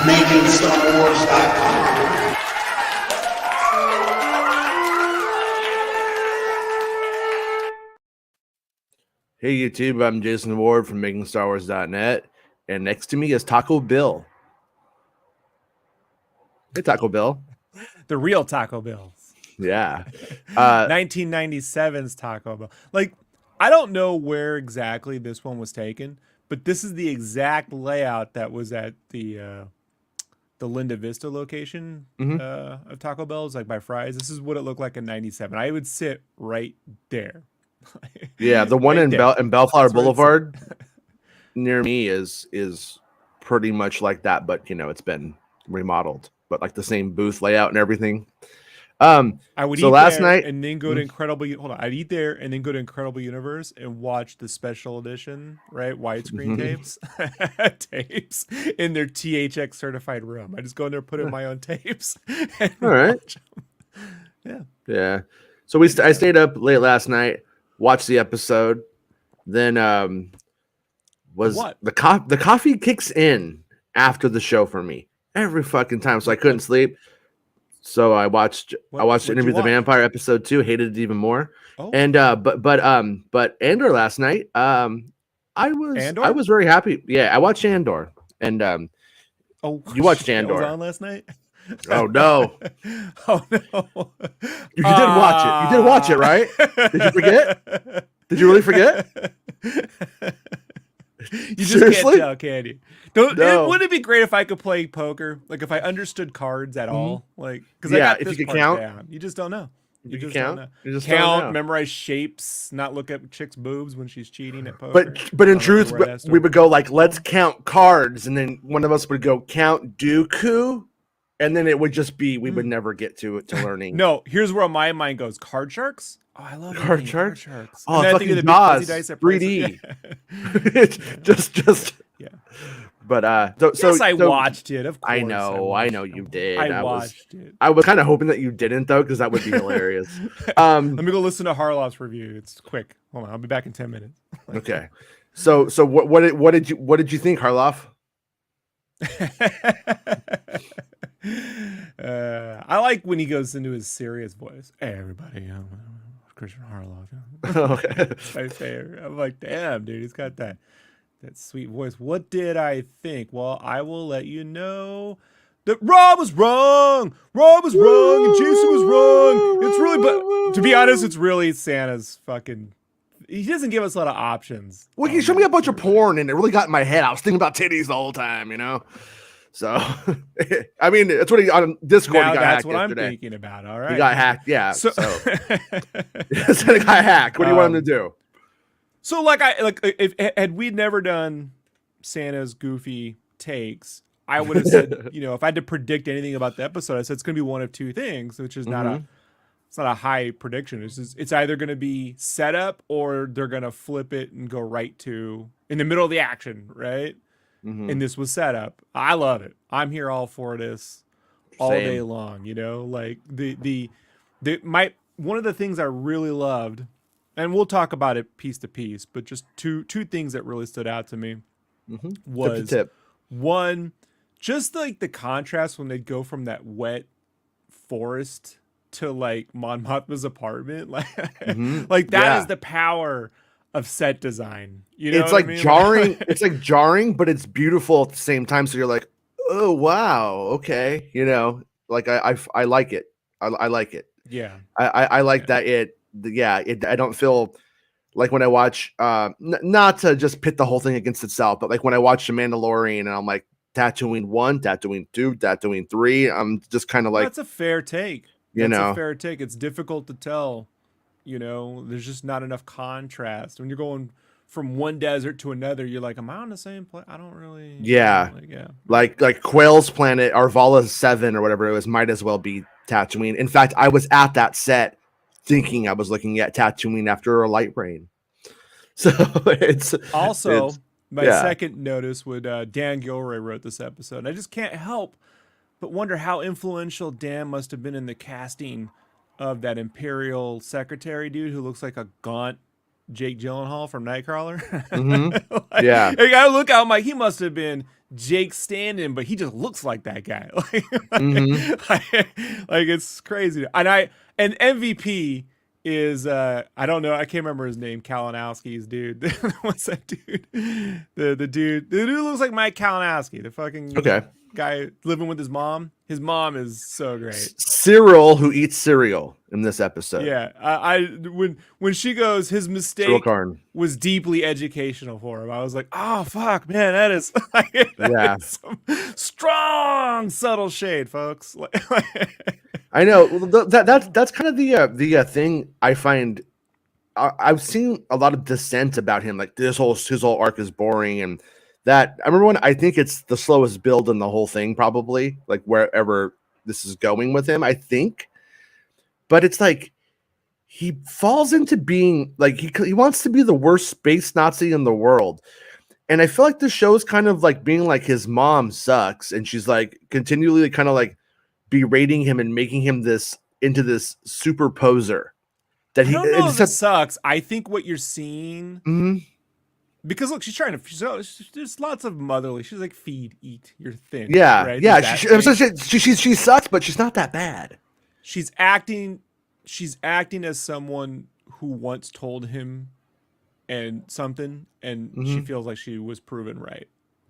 MakingStarWars.net. Hey YouTube, I'm Jason Ward from MakingStarWars.net, and next to me is Taco Bill. Hey, Taco Bill. The real Taco Bill. Yeah. 1997's Taco Bell. Like, I don't know where exactly this one was taken, but this is the exact layout that was at the Linda Vista location of Taco Bell's, like by Fry's. This is what it looked like in 97. I would sit right there. Yeah, the one in Bellflower Boulevard near me is pretty much like that, but you know, it's been remodeled, but like the same booth layout and everything. I would so eat last there night and then go to Incredible. Hold on, I'd eat there and then go to Incredible Universe and watch the special edition, right, widescreen tapes in their THX certified room. I just go in there, put in my own tapes. And all right. Yeah. So I stayed up late last night, watched the episode. Then the coffee kicks in after the show for me every fucking time, so I couldn't sleep. So I watched Interview with the Vampire episode 2, hated it even more. Oh. And but Andor last night, I was very happy. Yeah, I watched Andor. And you watched Andor. It was on last night? Oh no. Oh no. You did watch it. You did watch it, right? Did you forget? Did you really forget? You just Seriously? can't tell, can you? Wouldn't it be great if I could play poker? Like if I understood cards at all? Like, because I got this part down. You just don't know. You just count. don't know. You just count, don't know. Memorize shapes, not look at chicks' boobs when she's cheating at poker. But in truth, we would go like, let's count cards, and then one of us would go count Dooku, and then it would just be we would never get to learning. No, here's where my mind goes: card sharks. Oh, I love card sharks. Oh, fucking Jaws, 3D. just. Yeah. But yes, I watched it. Of course, I know you did. I watched it. I was kind of hoping that you didn't though, because that would be hilarious. Let me go listen to Harloff's review. It's quick. Hold on, I'll be back in 10 minutes. Okay. So what did you think, Harloff? I like when he goes into his serious voice. Hey, everybody, Christian Harloff. Okay. I say, I'm like, damn, dude, he's got that sweet voice. What did I think? Well, I will let you know that Rob was wrong. Rob was wrong, and Jason was wrong. It's really, but to be honest, it's really Santa's fucking. He doesn't give us a lot of options. Well, he showed me a bunch of porn, and it really got in my head. I was thinking about titties the whole time, you know. So, I mean, that's what he on Discord. Now he got that's hacked what yesterday. I'm thinking about. All right, he got hacked. Yeah. So, so he got hacked. What do you want him to do? So, if had we never done Santa's goofy takes, I would have said, if I had to predict anything about the episode, I said it's going to be one of two things, which is it's not a high prediction. It's either going to be setup or they're going to flip it and go right to in the middle of the action, right? And this was setup. I love it. I'm here all for this all day long. Like one of the things I really loved, and we'll talk about it piece to piece, but just two things that really stood out to me was one, just like the contrast when they'd go from that wet forest to like Mon Mothma's apartment, like that is the power of set design. It's like jarring. It's like jarring, but it's beautiful at the same time. So you're like, oh wow, okay, like I like it. I like it. Yeah, I like that. I don't feel like when I watch, not to just pit the whole thing against itself, but like when I watch The Mandalorian and I'm like Tatooine 1, Tatooine 2, Tatooine 3, I'm just kind of like, that's a fair take. That's a fair take. It's difficult to tell. There's just not enough contrast when you're going from one desert to another. You're like, am I on the same place? I don't really. Yeah. Like Quail's planet, Arvala 7 or whatever it was, might as well be Tatooine. In fact, I was at that set thinking I was looking at Tatooine after a light rain. So it's also my second notice would Dan Gilroy wrote this episode. And I just can't help but wonder how influential Dan must have been in the casting of that Imperial secretary dude who looks like a gaunt Jake Gyllenhaal from Nightcrawler. Yeah. Like, I look out, I'm like, he must have been Jake stand-in, but he just looks like that guy. Like it's crazy. And MVP is I don't know, I can't remember his name. Kalinowski's dude. What's that dude? The dude who looks like Mike Kalinowski, the fucking guy living with his mom. His mom is so great. Syril, who eats cereal in this episode. Yeah, when she goes, his mistake was deeply educational for him. I was like, oh fuck, man, that is is some strong, subtle shade, folks. I know that's kind of the thing I find. I've seen a lot of dissent about him, like his whole arc is boring, and that I remember when I think it's the slowest build in the whole thing, probably, like wherever this is going with him, I think. But it's like he falls into being like he wants to be the worst space Nazi in the world. And I feel like the show is kind of like being like his mom sucks, and she's like continually kind of like berating him and making him into this super poser. That I don't know if it sucks. I think what you're seeing, because look, she's trying to. There's lots of motherly. She's like, feed, eat, you're thin. Yeah, right? Yeah. She sucks, but she's not that bad. She's acting as someone who once told him and something, and she feels like she was proven right.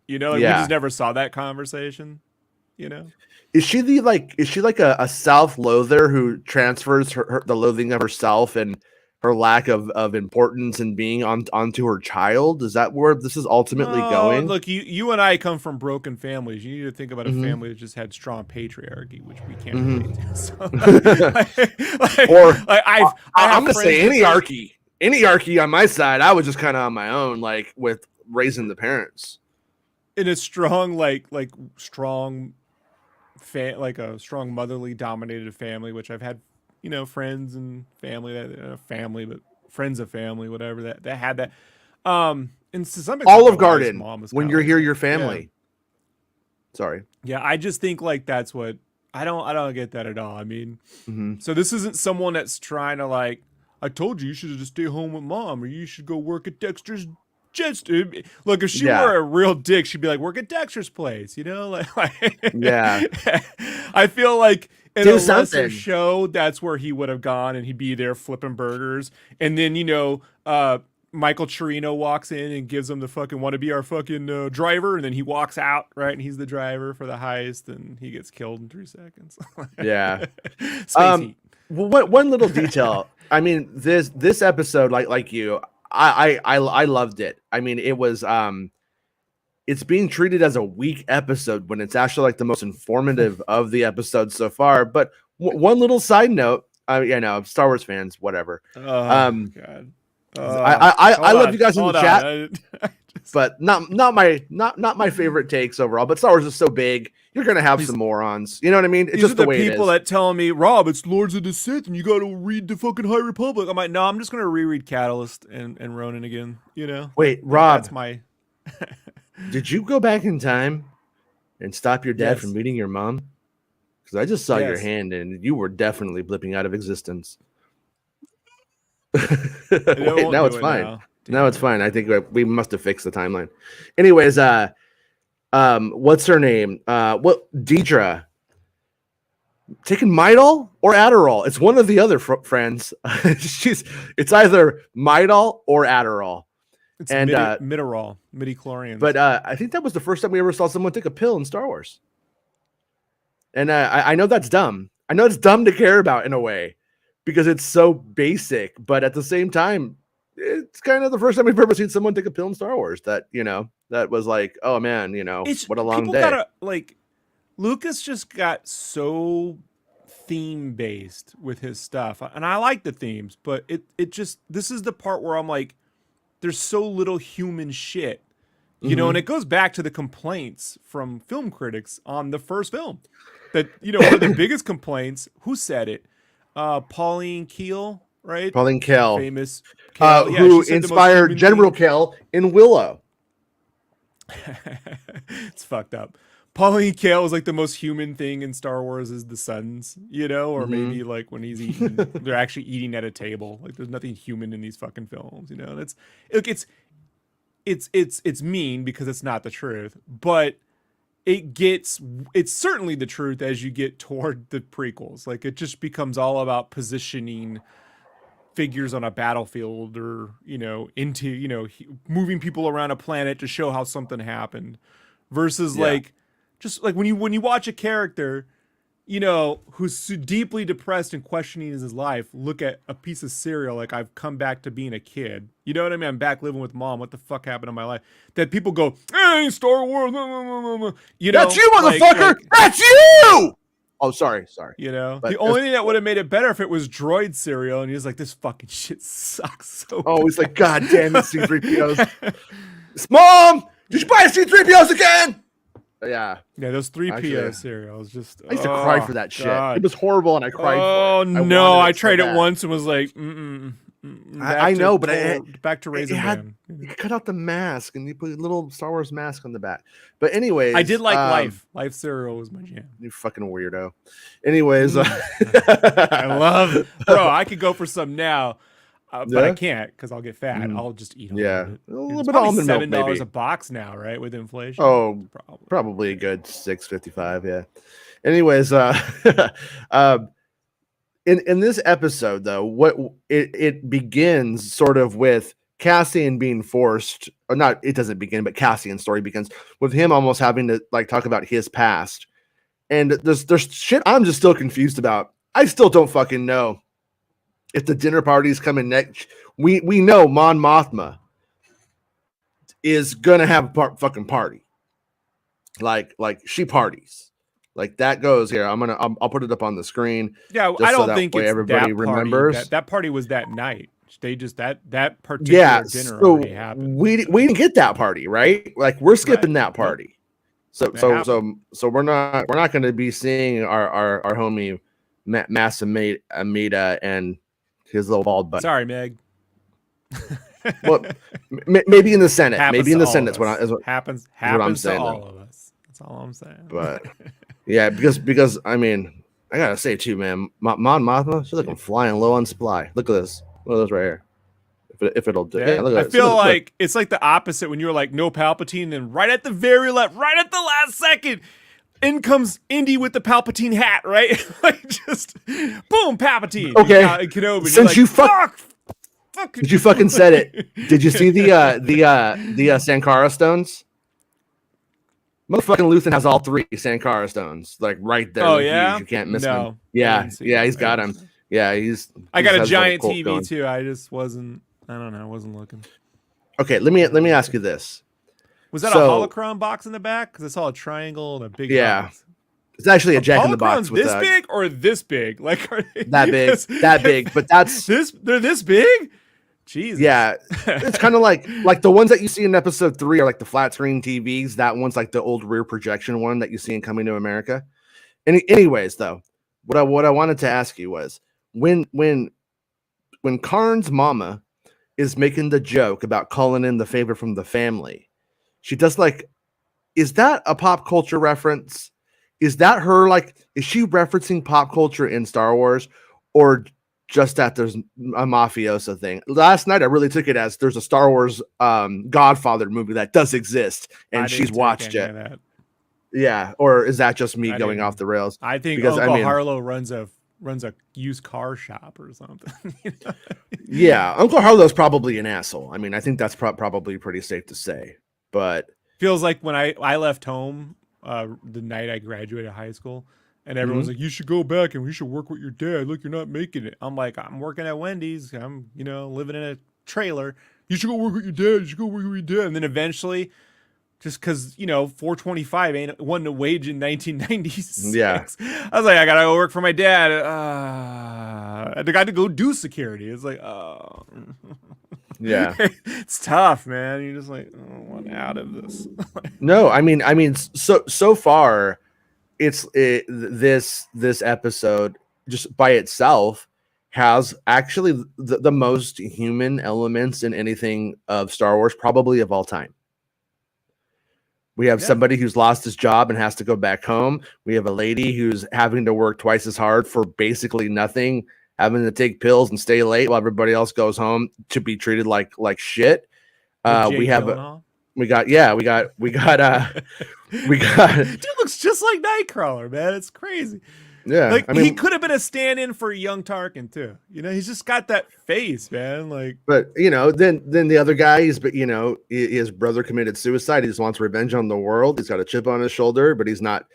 You know, like we just never saw that conversation. You know, is she like a self-loather who transfers the loathing of herself and her lack of importance and being onto her child? Is that where this is ultimately going? Look, you and I come from broken families. You need to think about a family that just had strong patriarchy, which we can't relate to. So, I'm gonna say any archy on my side. I was just kind of on my own, like with raising the parents in a strong, like strong a strong motherly dominated family, which I've had, you know, friends and family but friends of family, whatever that had that. And to some extent, Olive Garden. When you're here, your family. Yeah. Sorry. Yeah, I just think like that's what I don't get that at all. I mean, so this isn't someone that's trying to like, I told you should just stay home with mom, or you should go work at Dexter's. Look, if she were a real dick, she'd be like, work at Dexter's place, you know? Like I feel like in a lesser show, that's where he would have gone, and he'd be there flipping burgers. And then, you know, Michael Cherino walks in and gives him the fucking want to be our fucking driver, and then he walks out, right? And he's the driver for the heist, and he gets killed in 3 seconds. Yeah. One little detail. I mean, this episode, like you, I loved it. I mean, it was it's being treated as a weak episode when it's actually like the most informative of the episodes so far. But one little side note, you know, Star Wars fans, whatever. God. I love you guys in the chat, but not my favorite takes overall. But Star Wars is so big, you're gonna have some morons. You know what I mean? It's just the way it is. People that tell me, Rob, it's Lords of the Sith, and you got to read the fucking High Republic. I'm like, no, I'm just gonna reread Catalyst and Ronin again. You know? Wait, Rob, that's my. Did you go back in time and stop your dad from meeting your mom? Because I just saw your hand, and you were definitely blipping out of existence. Wait, now it's fine. Now it's fine. I think we must have fixed the timeline. Anyways, what's her name? Dedra taking Midol or Adderall? It's one or the other, friends. It's either Midol or Adderall. It's Midorol, midi-chlorians. But I think that was the first time we ever saw someone take a pill in Star Wars. And I know that's dumb. I know it's dumb to care about in a way because it's so basic. But at the same time, it's kind of the first time we've ever seen someone take a pill in Star Wars that, you know, that was like, oh man, you know, what a long day. Lucas just got so theme based with his stuff. And I like the themes, but it just, this is the part where I'm like, there's so little human shit, you know, and it goes back to the complaints from film critics on the first film that, you know, one of the biggest complaints, who said it? Pauline Kael, right? Pauline Kael. Famous Kael. Who inspired General Kael in Willow. It's fucked up. Pauline Kael is like the most human thing in Star Wars is the sons, you know, or maybe like when he's eating, they're actually eating at a table. Like there's nothing human in these fucking films, you know. That's look, it's mean because it's not the truth, but it's certainly the truth as you get toward the prequels. Like it just becomes all about positioning figures on a battlefield or, you know, into, you know, moving people around a planet to show how something happened versus like just like when you watch a character, you know, who's so deeply depressed and questioning his life, look at a piece of Syril like I've come back to being a kid. You know what I mean? I'm back living with mom. What the fuck happened in my life? That people go, hey, Star Wars. You know, that's you, motherfucker. That's you. Oh, sorry. You know, But the only thing that would have made it better if it was droid Syril, and he was like, this fucking shit sucks so Oh, he's like, God damn it, C-3POs. Mom, did you buy C-3POs again? Yeah. Yeah, those 3PO Syrils just. I used to cry for that shit. It was horrible, and I cried for it. Oh, no. I tried it once and was like, I know, but back to Raisin Bran. You cut out the mask and you put a little Star Wars mask on the back. But anyways, I did like Life Syril was my jam. You fucking weirdo. Anyways, I love, bro. I could go for some now, but I can't because I'll get fat. I'll just eat. A little bit of almond milk, $7 a box now, right? With inflation. Oh, probably a good $6.55. Yeah. Anyways, In this episode, though, what it begins sort of with Cassian being forced, or not, it doesn't begin, but Cassian's story begins with him almost having to like talk about his past. And there's shit I'm just still confused about. I still don't fucking know if the dinner party's coming next. We know Mon Mothma is gonna have a fucking party. Like she parties. Like that goes here. I'll put it up on the screen. Yeah, I don't think it's everybody that party, remembers. That party was that night. They just that particular dinner already happened. We didn't get that party, right? Like we're skipping that party. So we're not going to be seeing our homie Masa Amida and his little bald butt. Sorry, Meg. Well, maybe in the Senate. Happens maybe in the Senate is what happens to all of us. That's all I'm saying. But yeah, because I mean, I gotta say too, man, Mon Mothma, she's looking flying low on supply. Look at this. Look at this right here. If it'll do. Yeah, look at I feel like it's like the opposite when you were like no Palpatine, and right at the very left, right at the last second, in comes Indy with the Palpatine hat, right? Like just boom, Palpatine. Okay. Kenobi, since you fuck. Did you fucking said it? Did you see the Sankara stones? Motherfucking Luthen has all 3 Sankara stones, like right there. Oh yeah, you can't miss them. Yeah, he's got them. Yeah, I got a giant TV too. I just wasn't. I don't know. I wasn't looking. Okay, let me ask you this. Was that a holocron box in the back? Because I saw a triangle and a big. Box. It's actually a Jack in the Box. With this big or this big? Like are they, that big? That big? But that's this. They're this big. Jesus. Yeah, it's kind of like the ones that you see in episode 3 are like the flat screen TVs. That one's like the old rear projection one that you see in Coming to America. Anyways, though, what I wanted to ask you was when Karn's mama is making the joke about calling in the favor from the family, she does like, is that a pop culture reference? Is that her like? Is she referencing pop culture in Star Wars, or just that there's a mafioso thing? Last night, I really took it as there's a Star Wars Godfather movie that does exist, and she's watched it. Yeah, or is that just me going off the rails? I think Uncle Harlow runs a used car shop or something. You know? Yeah, Uncle Harlow's probably an asshole. I mean, I think that's probably pretty safe to say. But feels like when I left home the night I graduated high school. And everyone's like, you should go back and we should work with your dad. Look, you're not making it. I'm like, I'm working at Wendy's. I'm, living in a trailer. You should go work with your dad. You should go work with your dad. And then eventually, just because, $4.25 wasn't a wage in 1996. Yeah. I was like, I got to go work for my dad. I got to go do security. It's like, oh. Yeah. It's tough, man. You're just like, I want out of this. No, I mean, so far, this episode just by itself has actually the most human elements in anything of Star Wars, probably of all time. We have somebody who's lost his job and has to go back home. We have a lady who's having to work twice as hard for basically nothing, having to take pills and stay late while everybody else goes home to be treated like shit. We got dude looks just like Nightcrawler, man. It's crazy. Yeah, like, I mean, he could have been a stand-in for young Tarkin too. You know, he's just got that face, man. Like, but you know, then the other guy his brother committed suicide. He just wants revenge on the world. He's got a chip on his shoulder, but he's not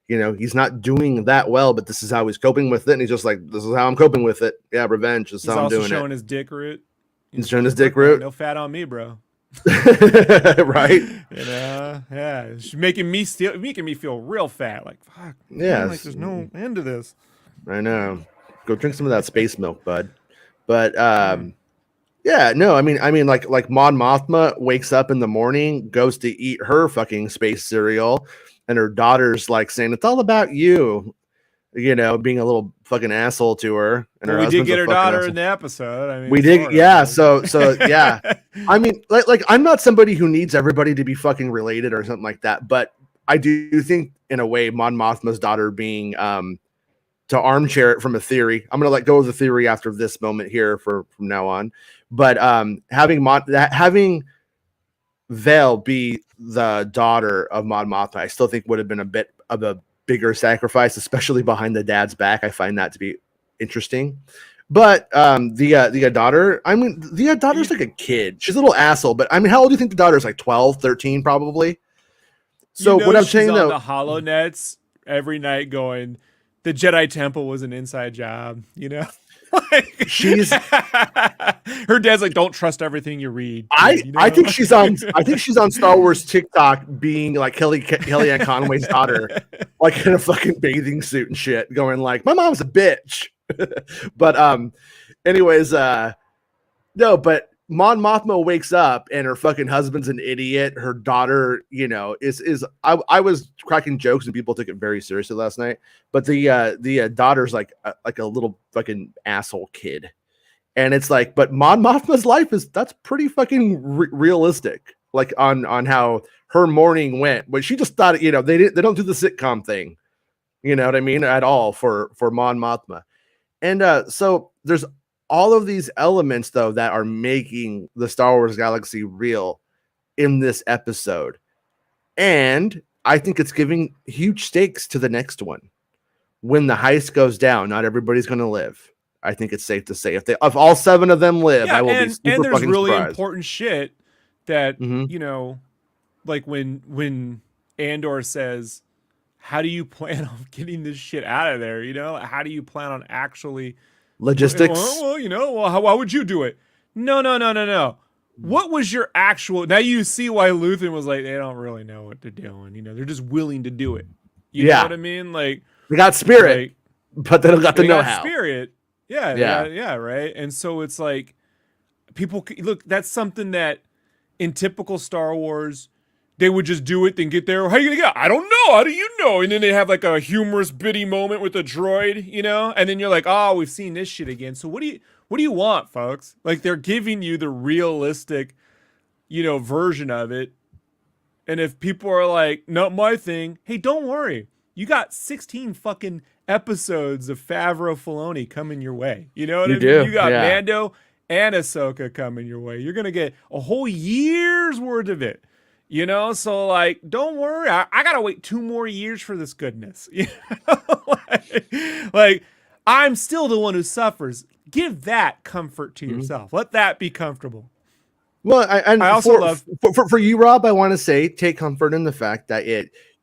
doing that well. But this is how he's coping with it. And he's just like, this is how I'm coping with it. Yeah, revenge is how I'm doing it. He's also showing his dick root. He's showing his dick root. No fat on me, bro. Right? You know, yeah, it's making me feel real fat. Like, fuck. Yeah, man, like there's no end to this. I know. Go drink some of that space milk, bud. But yeah, no, I mean, like Mon Mothma wakes up in the morning, goes to eat her fucking space cereal, and her daughter's like saying it's all about you. You know, being a little fucking asshole to her. And well, we did get her daughter asshole in the episode. I mean, we did, yeah. So yeah. I mean, like I'm not somebody who needs everybody to be fucking related or something like that, but I do think, in a way, Mon Mothma's daughter being to armchair it from a theory. I'm gonna let go of the theory after this moment here from now on. But having Vale be the daughter of Mon Mothma, I still think would have been a bit of a bigger sacrifice, especially behind the dad's back. I find that to be interesting. But the daughter, I mean, the daughter's like a kid. She's a little asshole, but I mean, how old do you think the daughter's? Like 12, 13 probably. So what I'm saying though, the hollow nets every night going, the Jedi Temple was an inside job, you know? Like, she's her dad's like, don't trust everything you read. I think she's on Star Wars TikTok being like Kellyanne Conway's daughter, like in a fucking bathing suit and shit, going like, my mom's a bitch. But anyways, no, but Mon Mothma wakes up and her fucking husband's an idiot. Her daughter, you know, I was cracking jokes and people took it very seriously last night. But the daughter's like a little fucking asshole kid, and it's like, but Mon Mothma's life that's pretty fucking realistic. Like on how her morning went, but she just thought, you know, they don't do the sitcom thing, you know what I mean, at all for Mon Mothma, and so there's all of these elements, though, that are making the Star Wars galaxy real in this episode. And I think it's giving huge stakes to the next one. When the heist goes down, not everybody's going to live. I think it's safe to say. If all 7 of them live, I will be super and there's fucking really surprised. Important shit that, you know, like when Andor says, how do you plan on getting this shit out of there? You know, how do you plan on actually... Logistics. Well, you know, why would you do it? No. What was your actual? Now you see why Luthen was like, they don't really know what they're doing. You know, they're just willing to do it. You know what I mean? Like, they got spirit, but they don't got the know-how. Spirit, yeah, right. And so it's like, people look. That's something that in typical Star Wars, they would just do it, then get there. How are you gonna get? I don't know. How do you know? And then they have like a humorous, bitty moment with a droid, you know. And then you're like, oh, we've seen this shit again. So what do you want, folks? Like, they're giving you the realistic, you know, version of it. And if people are like, not my thing, hey, don't worry. You got 16 fucking episodes of Favreau Filoni coming your way. You know what I mean? Do. You got Mando and Ahsoka coming your way. You're gonna get a whole year's worth of it. You know, so like, don't worry. I gotta wait 2 more years for this goodness. You know? like, I'm still the one who suffers. Give that comfort to yourself. Let that be comfortable. Well, I also love for you, Rob. I want to say, take comfort in the fact that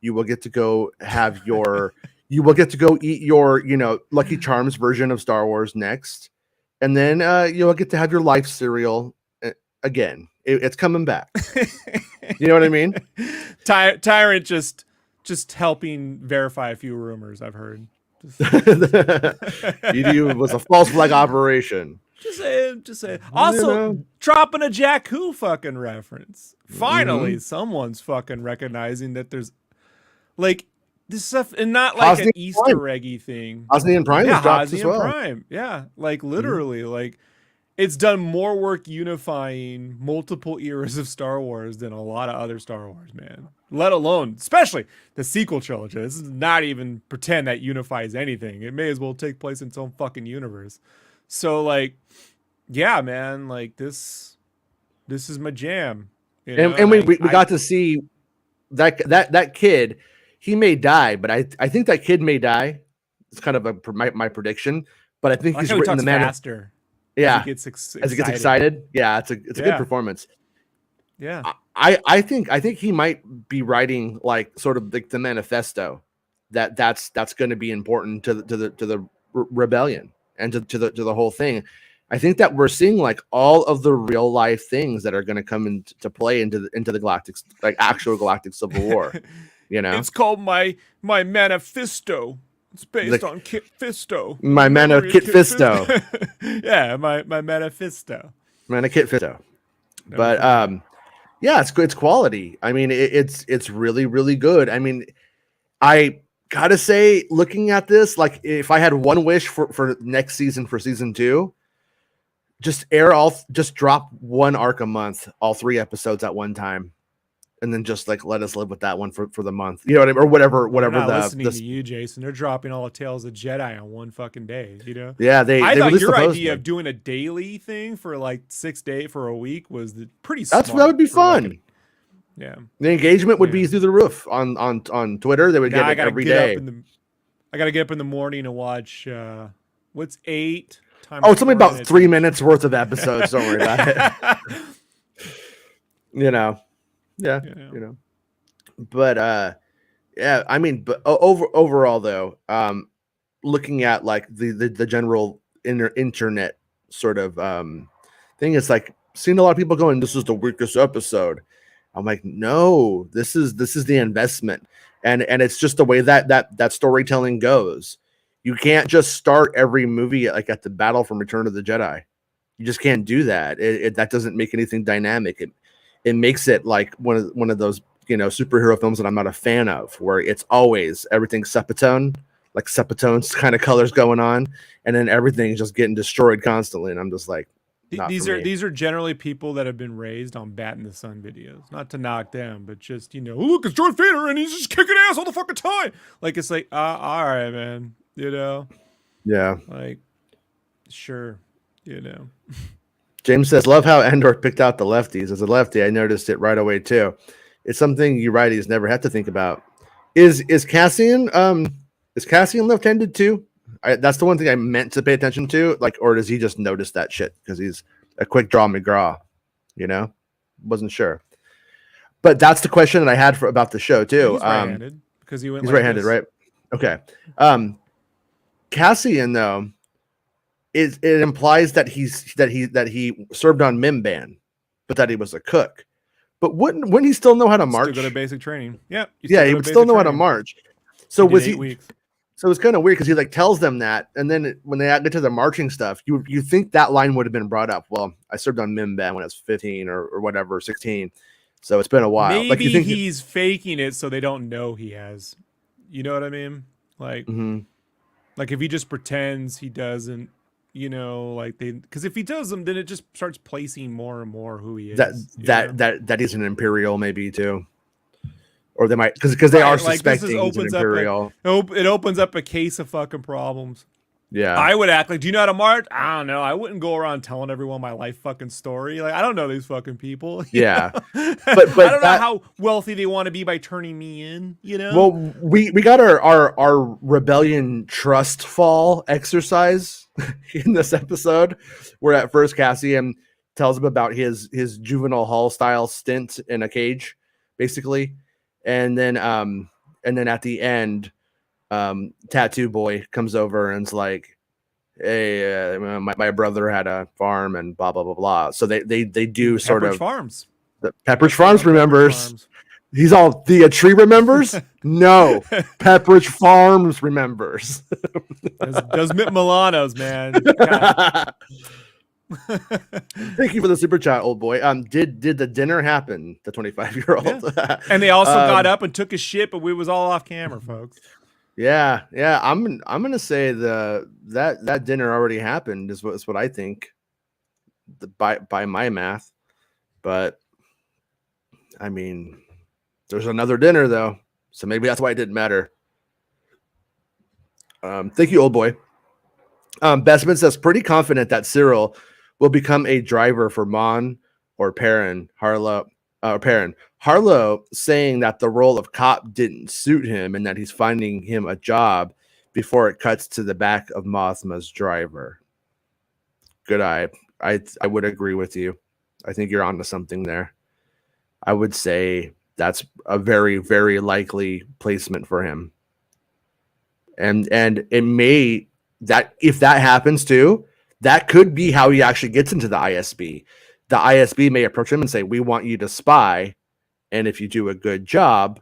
you will get to go have your you will get to go eat your, you know, Lucky Charms version of Star Wars next, and then you'll get to have your life cereal again. It's coming back. You know what I mean? Tyrant just helping verify a few rumors I've heard. It was a false flag operation. Just saying. Also, you know, dropping a Jakku fucking reference. Finally, someone's fucking recognizing that there's like this stuff, and not like an Easter eggy thing. Hosnian Prime, Hosnian Prime, yeah, like literally, like it's done more work unifying multiple eras of Star Wars than a lot of other Star Wars, man. Let alone, especially the sequel trilogy. This is not even pretend that unifies anything. It may as well take place in its own fucking universe. So, like, yeah, man, like this is my jam. You know? And we got to see that kid. He may die, but I think that kid may die. It's kind of my prediction, but I think he's written the man faster. Yeah, as he gets excited. Yeah, it's a good performance. Yeah, I think he might be writing like sort of like the manifesto that's going to be important to the rebellion and to the whole thing. I think that we're seeing like all of the real life things that are going to come into play into the galactic, like actual galactic civil war. You know, it's called my manifesto. It's based on Kit Fisto. My mana Kit Fisto. Yeah, my manifesto. Mana Kit Fisto. But yeah, it's quality. I mean, it's really, really good. I mean, I gotta say, looking at this, like if I had one wish for next season, for season 2, just drop one arc a month, all 3 episodes at one time. And then just like let us live with that one for the month, you know what I mean? Or whatever. They're not listening to you, Jason. They're dropping all the Tales of Jedi on one fucking day. You know? Yeah, I thought your idea of doing a daily thing for like 6 days for a week was pretty smart. That would be fun. Yeah, the engagement would be through the roof on Twitter. They would get it every day. I got to get up in the morning and watch. What's 8 times? Oh, it's only about 3 minutes worth of episodes. Don't worry about it. You know. Yeah, you know, but yeah, I mean, but overall though, looking at like the general internet sort of thing, it's like seeing a lot of people going, "This is the weakest episode." I'm like, no, this is the investment, and it's just the way that storytelling goes. You can't just start every movie like at the battle from Return of the Jedi. You just can't do that. That doesn't make anything dynamic. It makes it like one of those, you know, superhero films that I'm not a fan of, where it's always everything Sepatone, like Sepatone's kind of colors going on, and then everything's just getting destroyed constantly. And I'm just like, these are generally people that have been raised on Bat in the Sun videos. Not to knock them, but just, you know, look, it's Darth Vader and he's just kicking ass all the fucking time. Like, it's like, all right, man, you know? Yeah. Like, sure, you know. James says, love how Andor picked out the lefties. As a lefty, I noticed it right away too. It's something you righties never have to think about. Is Cassian left-handed too? That's the one thing I meant to pay attention to. Like, or does he just notice that shit because he's a quick draw McGraw? You know, wasn't sure. But that's the question that I had about the show too. He's right-handed because he went. He's like right-handed, this. right? Okay. Cassian though. It implies that he served on Mimban, but that he was a cook. But wouldn't he still know how to march? Still go to basic training. Yeah, he would still know how to march. So was he? Weeks. So it's kind of weird because he like tells them that, and then when they get to the marching stuff, you think that line would have been brought up. Well, I served on Mimban when I was 15 or whatever, 16. So it's been a while. Maybe like, he's faking it so they don't know he has. You know what I mean? Like, like if he just pretends he doesn't. You know, like because if he does them, then it just starts placing more and more who he is. That he's an Imperial, maybe too, or they might because they are suspecting he's an Imperial. It opens up a case of fucking problems. Yeah, I would act like, do you know how to march? I don't know. I wouldn't go around telling everyone my life fucking story. Like, I don't know these fucking people. Yeah, but I don't know how wealthy they want to be by turning me in. You know. Well, we got our rebellion trust fall exercise in this episode, where at first Cassian tells him about his juvenile hall style stint in a cage, basically, and then at the end. Tattoo Boy comes over and's like, hey, my brother had a farm and blah blah blah blah. So they do sort Pepperidge of Farms. Pepperidge Farms remembers. He's all the tree remembers. No, Pepperidge Farms remembers. Those Mitt Milanos, man. Thank you for the super chat, old boy. Did the dinner happen? The 25-year-old. Yeah. And they also got up and took a shit, but we was all off camera, folks. Yeah. I'm gonna say that dinner already happened is what I think. by my math. But I mean, there's another dinner though, so maybe that's why it didn't matter. Thank you, old boy. Bestman says pretty confident that Syril will become a driver for Mon or Perrin. Harlow saying that the role of cop didn't suit him and that he's finding him a job before it cuts to the back of Mothma's driver. Good eye. I would agree with you. I think you're onto something there. I would say that's a very, very likely placement for him. And it may, that if that happens too, that could be how he actually gets into the ISB. The ISB may approach him and say, we want you to spy, and if you do a good job,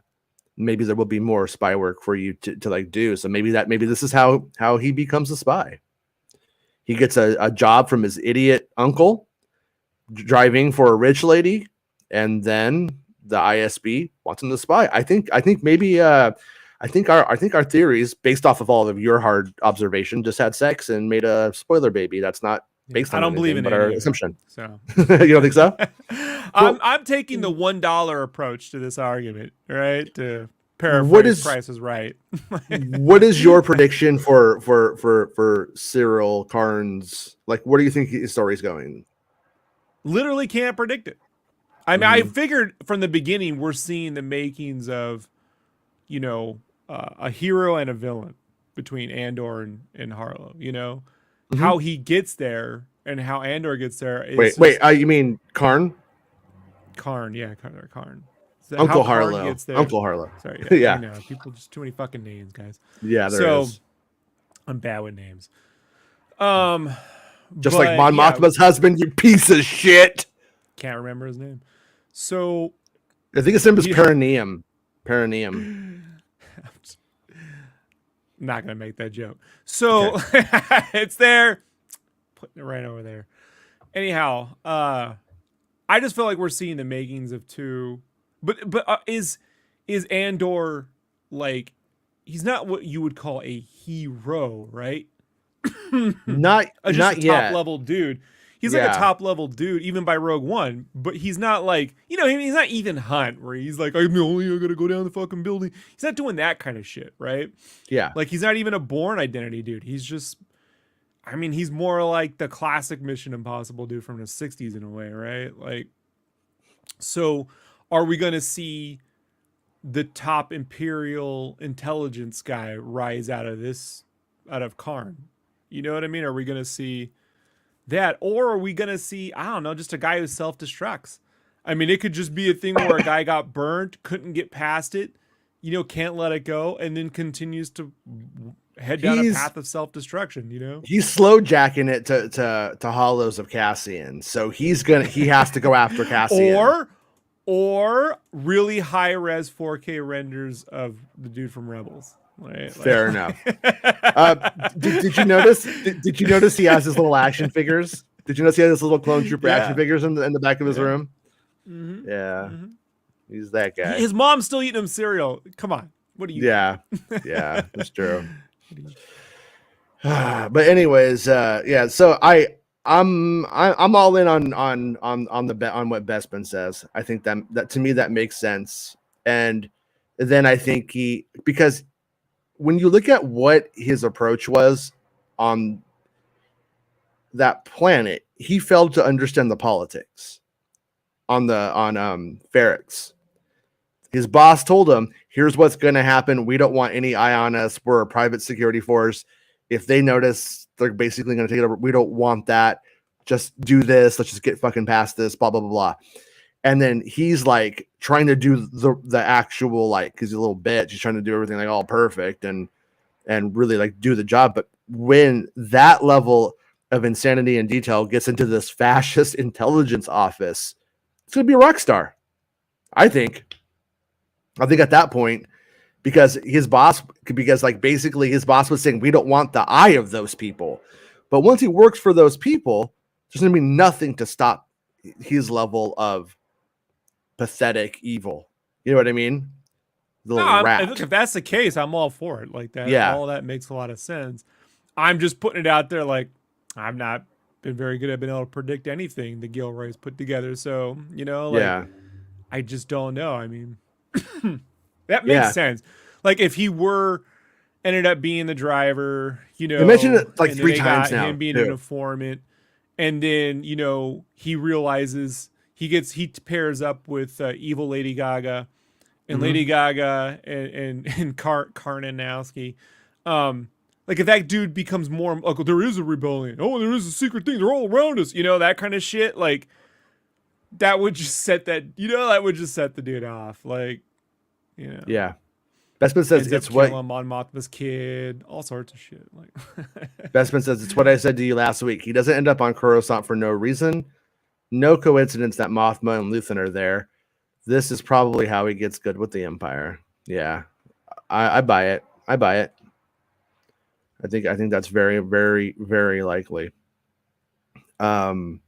maybe there will be more spy work for you to like do. So maybe this is how he becomes a spy. He gets a job from his idiot uncle driving for a rich lady, and then the ISB wants him to spy. I think maybe our theories, based off of all of your hard observation, just had sex and made a spoiler baby. That's not based on I don't believe in our it, assumption. So you don't think so? I'm taking the $1 approach to this argument, right? To paraphrase Price is Right. What is your prediction for Syril Karn's? Like, where do you think his story's going? Literally can't predict it. I mean, I figured from the beginning we're seeing the makings of, a hero and a villain between Andor and Harlow. How he gets there and how Andor gets there. Is wait, you mean Karn? Karn, yeah, Karn. So Uncle Harlow. Uncle Harlow. Sorry, yeah. I know, people, just too many fucking names, guys. Yeah, there is. I'm bad with names. Just like Mon Mothma's husband, you piece of shit. Can't remember his name. So I think his name is Perineum. I'm not gonna make that joke. So okay. It's there. Putting it right over there. Anyhow, I just feel like we're seeing the makings of two. But is Andor, like, he's not what you would call a hero, right? not just a yet. Top level dude. He's like a top level dude, even by Rogue One. But he's not like, he's not Ethan Hunt, where he's like, I'm gonna go down the fucking building. He's not doing that kind of shit, right? Yeah. Like, he's not even a Bourne Identity dude. He's just, he's more like the classic Mission Impossible dude from the 60s in a way, right? Like, so are we gonna see the top Imperial intelligence guy rise out of Karn? You know what I mean? Are we gonna see that, or are we gonna see, I don't know, just a guy who self-destructs? I mean, it could just be a thing where a guy got burnt, couldn't get past it, can't let it go, and then continues to head down a path of self-destruction. He's slow jacking it to Hollows of Cassian, so he has to go after Cassian, or really high res 4K renders of the dude from Rebels. Right, fair enough. Did you notice? Did you notice he has his little action figures? Did you notice he has his little clone trooper action figures in the back of his room? Mm-hmm. Yeah, he's that guy. His mom's still eating him cereal. Come on, what are you? Yeah, that's true. But anyways, So I'm all in on what Bespin says. I think that to me that makes sense, and then I think because when you look at what his approach was on that planet, he failed to understand the politics on Ferrex. His boss told him, here's what's going to happen. We don't want any eye on us. We're a private security force. If they notice, they're basically going to take it over. We don't want that. Just do this. Let's just get fucking past this, blah, blah, blah, blah. And then he's like trying to do the actual, like, because he's a little bitch. He's trying to do everything like all perfect and really like do the job. But when that level of insanity and detail gets into this fascist intelligence office, it's going to be a rock star. I think at that point, because basically his boss was saying, we don't want the eye of those people. But once he works for those people, there's going to be nothing to stop his level of pathetic evil. You know what I mean? Look, if that's the case, I'm all for it. Like that, all that makes a lot of sense. I'm just putting it out there, like, I'm not been very good at being able to predict anything the Gilroys put together. So, you know, like, Yeah. I just don't know. I mean, that makes Yeah. sense. Like, if he ended up being the driver, you know, They mentioned it like and then 3 they times got now. him being an too. informant, and then, you know, he realizes he pairs up with evil Lady Gaga, and Lady Gaga and Karnanowski. Like, if that dude becomes more like, there is a rebellion, oh, there is a secret thing, they're all around us, you know, that kind of shit, like, that would just set the dude off, like, you know. Yeah. Bestman says Ends it's up what killing Mon Mothma's kid, all sorts of shit. Like, Bestman says it's what I said to you last week. He doesn't end up on Coruscant for no reason. No coincidence that Mothma and Luthen are there. This is probably how he gets good with the Empire. Yeah. I buy it. I buy it. I think that's very, very, very likely. And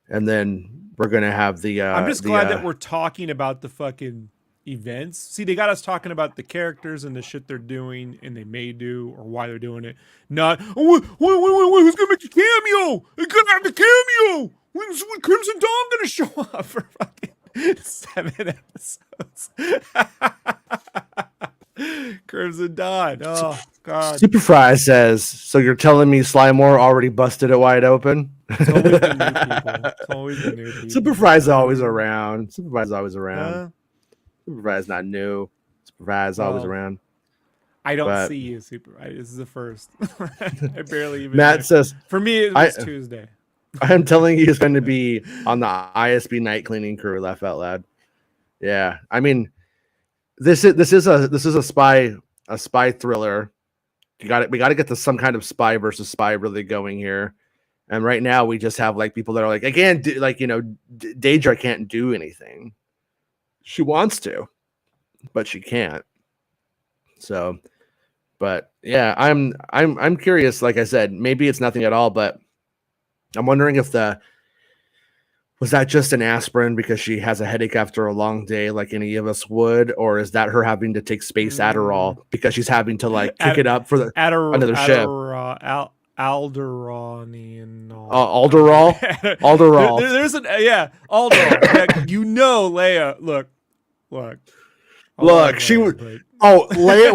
then we're gonna have the. I'm just glad that we're talking about the fucking events. See, they got us talking about the characters and the shit they're doing and they may do or why they're doing it. Not, who's gonna make the cameo? They're gonna have the cameo. When's Crimson Dawn gonna show up for fucking 7 episodes? Crimson Dawn. Oh God. Superfry says, so you're telling me Slymore already busted it wide open? It's always the new people. It's always the new people. Superfry's always around. Superfry's always around. Superfry's not new. Superfry's always around. I don't see you, Superfry. This is the first. I barely even. Matt says, for me, it was Tuesday. I'm telling you, he's going to be on the ISB night cleaning crew. Laugh out loud. Yeah, I mean, this is a spy thriller. We got to get to some kind of spy versus spy really going here. And right now we just have like people that are like, again, Dedra can't do anything. She wants to, but she can't. So, but yeah, I'm curious. Like I said, maybe it's nothing at all, but I'm wondering if was that just an aspirin because she has a headache after a long day, like any of us would, or is that her having to take space Adderall because she's having to like kick it up for another ship? Alderaan. Alderall. Alderall. There's Alderall. Leia. Look. She was. Oh, Leia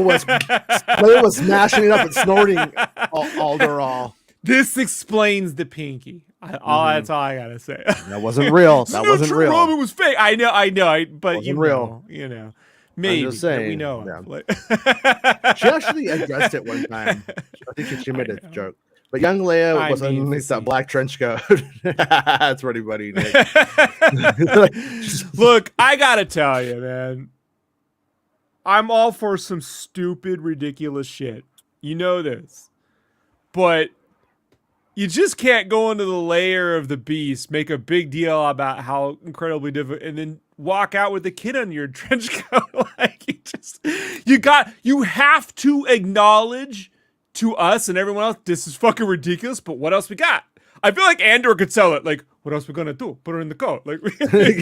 was mashing it up and snorting Alderall. This explains the pinky. That's all I gotta say. That wasn't real. That wasn't real. Rob, it was fake. I know. But wasn't real. Maybe I'm just saying, we know. Yeah. She actually addressed it one time. I think she made a joke. But young Leia was underneath that black trench coat. That's pretty funny, Nick. Look, I gotta tell you, man. I'm all for some stupid, ridiculous shit. You know this. But you just can't go into the layer of the beast, make a big deal about how incredibly difficult, and then walk out with the kid on your trench coat. Like, you have to acknowledge to us and everyone else, this is fucking ridiculous, but what else we got? I feel like Andor could sell it. Like, what else we gonna do? Put her in the coat. Like, we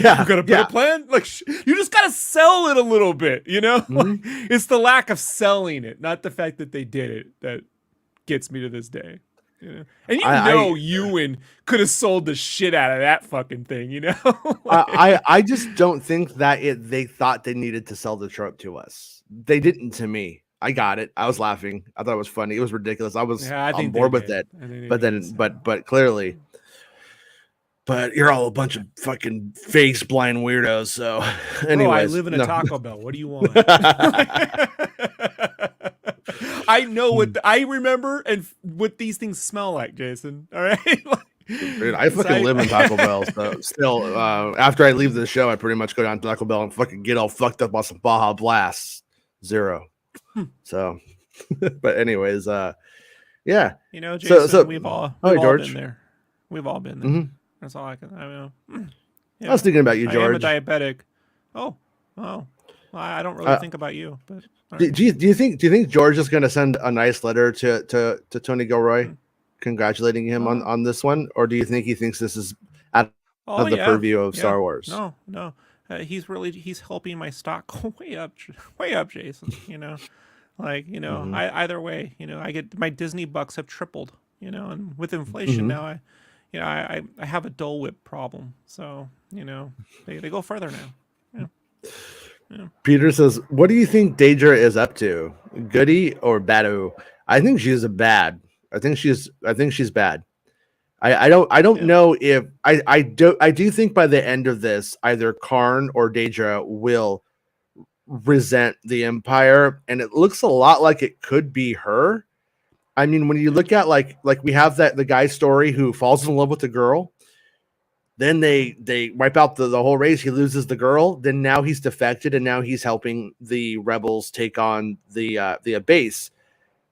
gotta put a plan. Like, you just gotta sell it a little bit, you know? Like, it's the lack of selling it, not the fact that they did it, that gets me to this day. You know? And Ewan could have sold the shit out of that fucking thing, you know? I just don't think that they thought they needed to sell the trope to us. They didn't to me. I got it. I was laughing. I thought it was funny. It was ridiculous. I was on board with it. But clearly, but you're all a bunch of fucking face blind weirdos. So anyways, I live in a Taco Bell. What do you want? I know I remember and what these things smell like, Jason. All right. Dude, I fucking live in Taco Bell. So still, after I leave the show, I pretty much go down to Taco Bell and fucking get all fucked up on some Baja Blast Zero. So, but anyways, yeah. You know, Jason, so we've all George. been there. We've all been there. That's all I can. I know. I was thinking about you, George. I am a diabetic. Oh. Well, I don't really think about you. But do you think George is going to send a nice letter to Tony Gilroy, congratulating him on this one, or do you think he thinks this is out of the purview of Star Wars? No. He's helping my stock go way up, Jason. You know, like either way, I get my Disney bucks have tripled. you know, and with inflation Mhm. now, I have a Dole Whip problem. So, you know, they go further now. Yeah. Yeah. Peter says, "What do you think Dedra is up to? Goody or bado?" I think she's a bad. I think she's bad. I don't Yeah. know if I do think by the end of this, either Karn or Dedra will resent the Empire, and it looks a lot like it could be her. I mean, when you look at like we have that the guy story who falls in love with the girl, then they wipe out the whole race. He loses the girl. Then now he's defected, and now he's helping the rebels take on the base.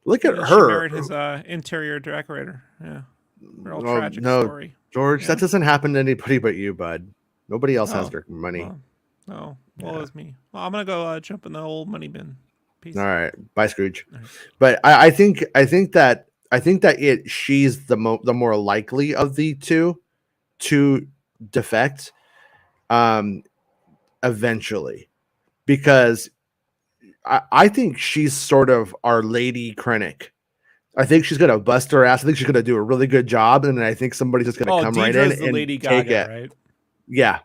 Look at And then she her. married his interior decorator. Yeah. Real Oh tragic no, story. George, Yeah. that doesn't happen to anybody but you, bud. Nobody else has Oh, their money. well, oh, well, Yeah. it's me. Well, I'm gonna go jump in the old money bin. Peace. All right, bye, Scrooge. All right. But I think that she's the more likely of the two to defect, um, eventually, because I think she's sort of our Lady Krennic. I think she's gonna bust her ass. I think she's gonna do a really good job, and then I think somebody's just gonna come right in Dedra's the and Lady take Gaga, it. right? Yeah,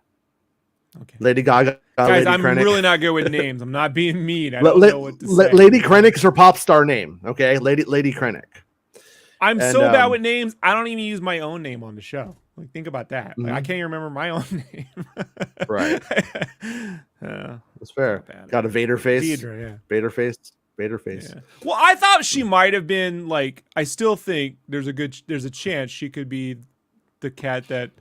Okay. Lady Gaga, Guys, Lady I'm Krennic. really not good with names. I'm not being mean. I don't know what to say. Lady Krennic's her pop star name. Okay, Lady Krennic. I'm And so bad with names. I don't even use my own name on the show. Like, think about that. Like, I Mhm. can't even remember my own name. Right. That's fair. bad. Got a Vader face. Dedra, yeah. Vader face. Vader face. Yeah. Well, I thought she might have been like. I still think there's a chance she could be the cat that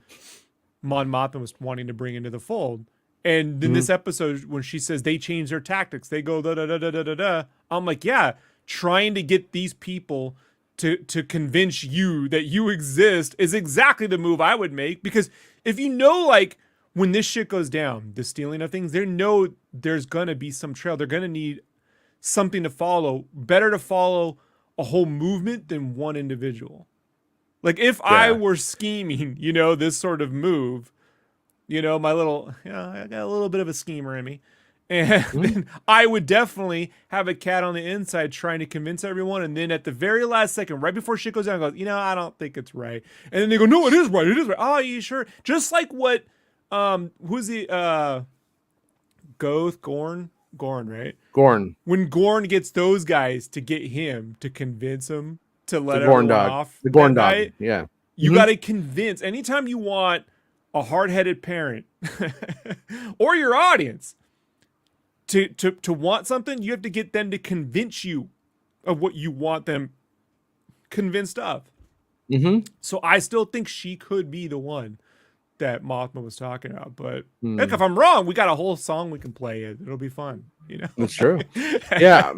Mon Mothma was wanting to bring into the fold. And in this episode, when she says they change their tactics, they go da da da da da da da. I'm like, yeah, trying to get these people to convince you that you exist is exactly the move I would make. Because if you know, like, when this shit goes down, the stealing of things, they know there's gonna be some trail. They're gonna need something to follow. Better to follow a whole movement than one individual. Like, if I were scheming, you know, this sort of move, you know, I got a little bit of a schemer in me. And then I would definitely have a cat on the inside trying to convince everyone. And then at the very last second, right before shit goes down, goes, you know, I don't think it's right. And then they go, no, it is right. It is right. Oh, you sure? Just like what, who's the, Gorn, right? Gorn. When Gorn gets those guys to get him to convince him to let The Gorn everyone dog. off. The Gorn that dog. night, Yeah. you got to convince. Anytime you want a hard-headed parent or your audience to want something, you have to get them to convince you of what you want them convinced of. So I still think she could be the one that Mothma was talking about. But heck, if I'm wrong, we got a whole song we can play. It'll be fun. You know, That's true. Yeah.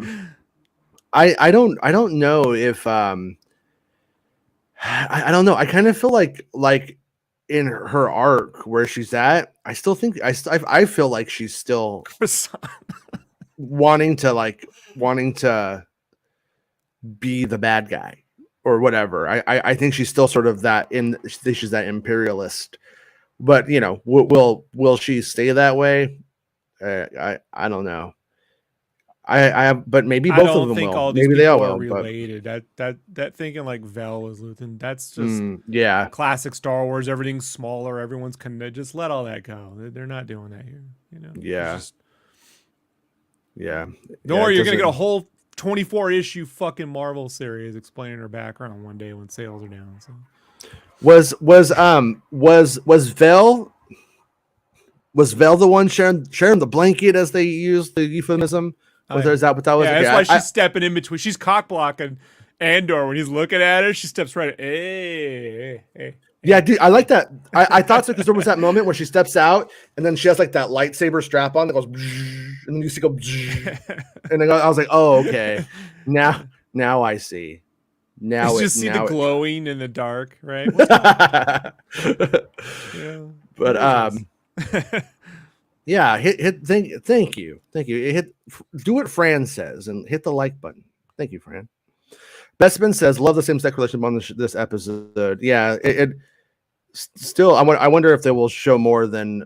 I don't know if I don't know. I kind of feel like in her arc where she's at, I still think I feel like she's still wanting to be the bad guy or whatever. I think she's still sort of that she's that imperialist. But you know, will she stay that way? I don't know. But maybe both of them will. All these Maybe they all are will. related. That thinking like Vel is Luthen. That's just yeah. classic Star Wars. Everything's smaller. Everyone's just let all that go. They're not doing that here. You know. Yeah. Don't worry, you're gonna get a whole 24 issue fucking Marvel series explaining her background one day when sales are down. So. Was Vel the one sharing the blanket, as they used the euphemism? Is that what that was? Yeah, that's why she's stepping in between. She's cock blocking Andor when he's looking at her. She steps right. Hey. Yeah, dude, I like that. I thought so because there was that moment where she steps out and then she has like that lightsaber strap on that goes, and then you see go, and I was like, oh, okay. Now I see. Now you just see the glowing in the dark, right? Yeah. But yeah, thank you. Do what Fran says and hit the like button. Thank you, Fran. Bestman says, love the same sex relation on this episode. Yeah, it still. I wonder if they will show more than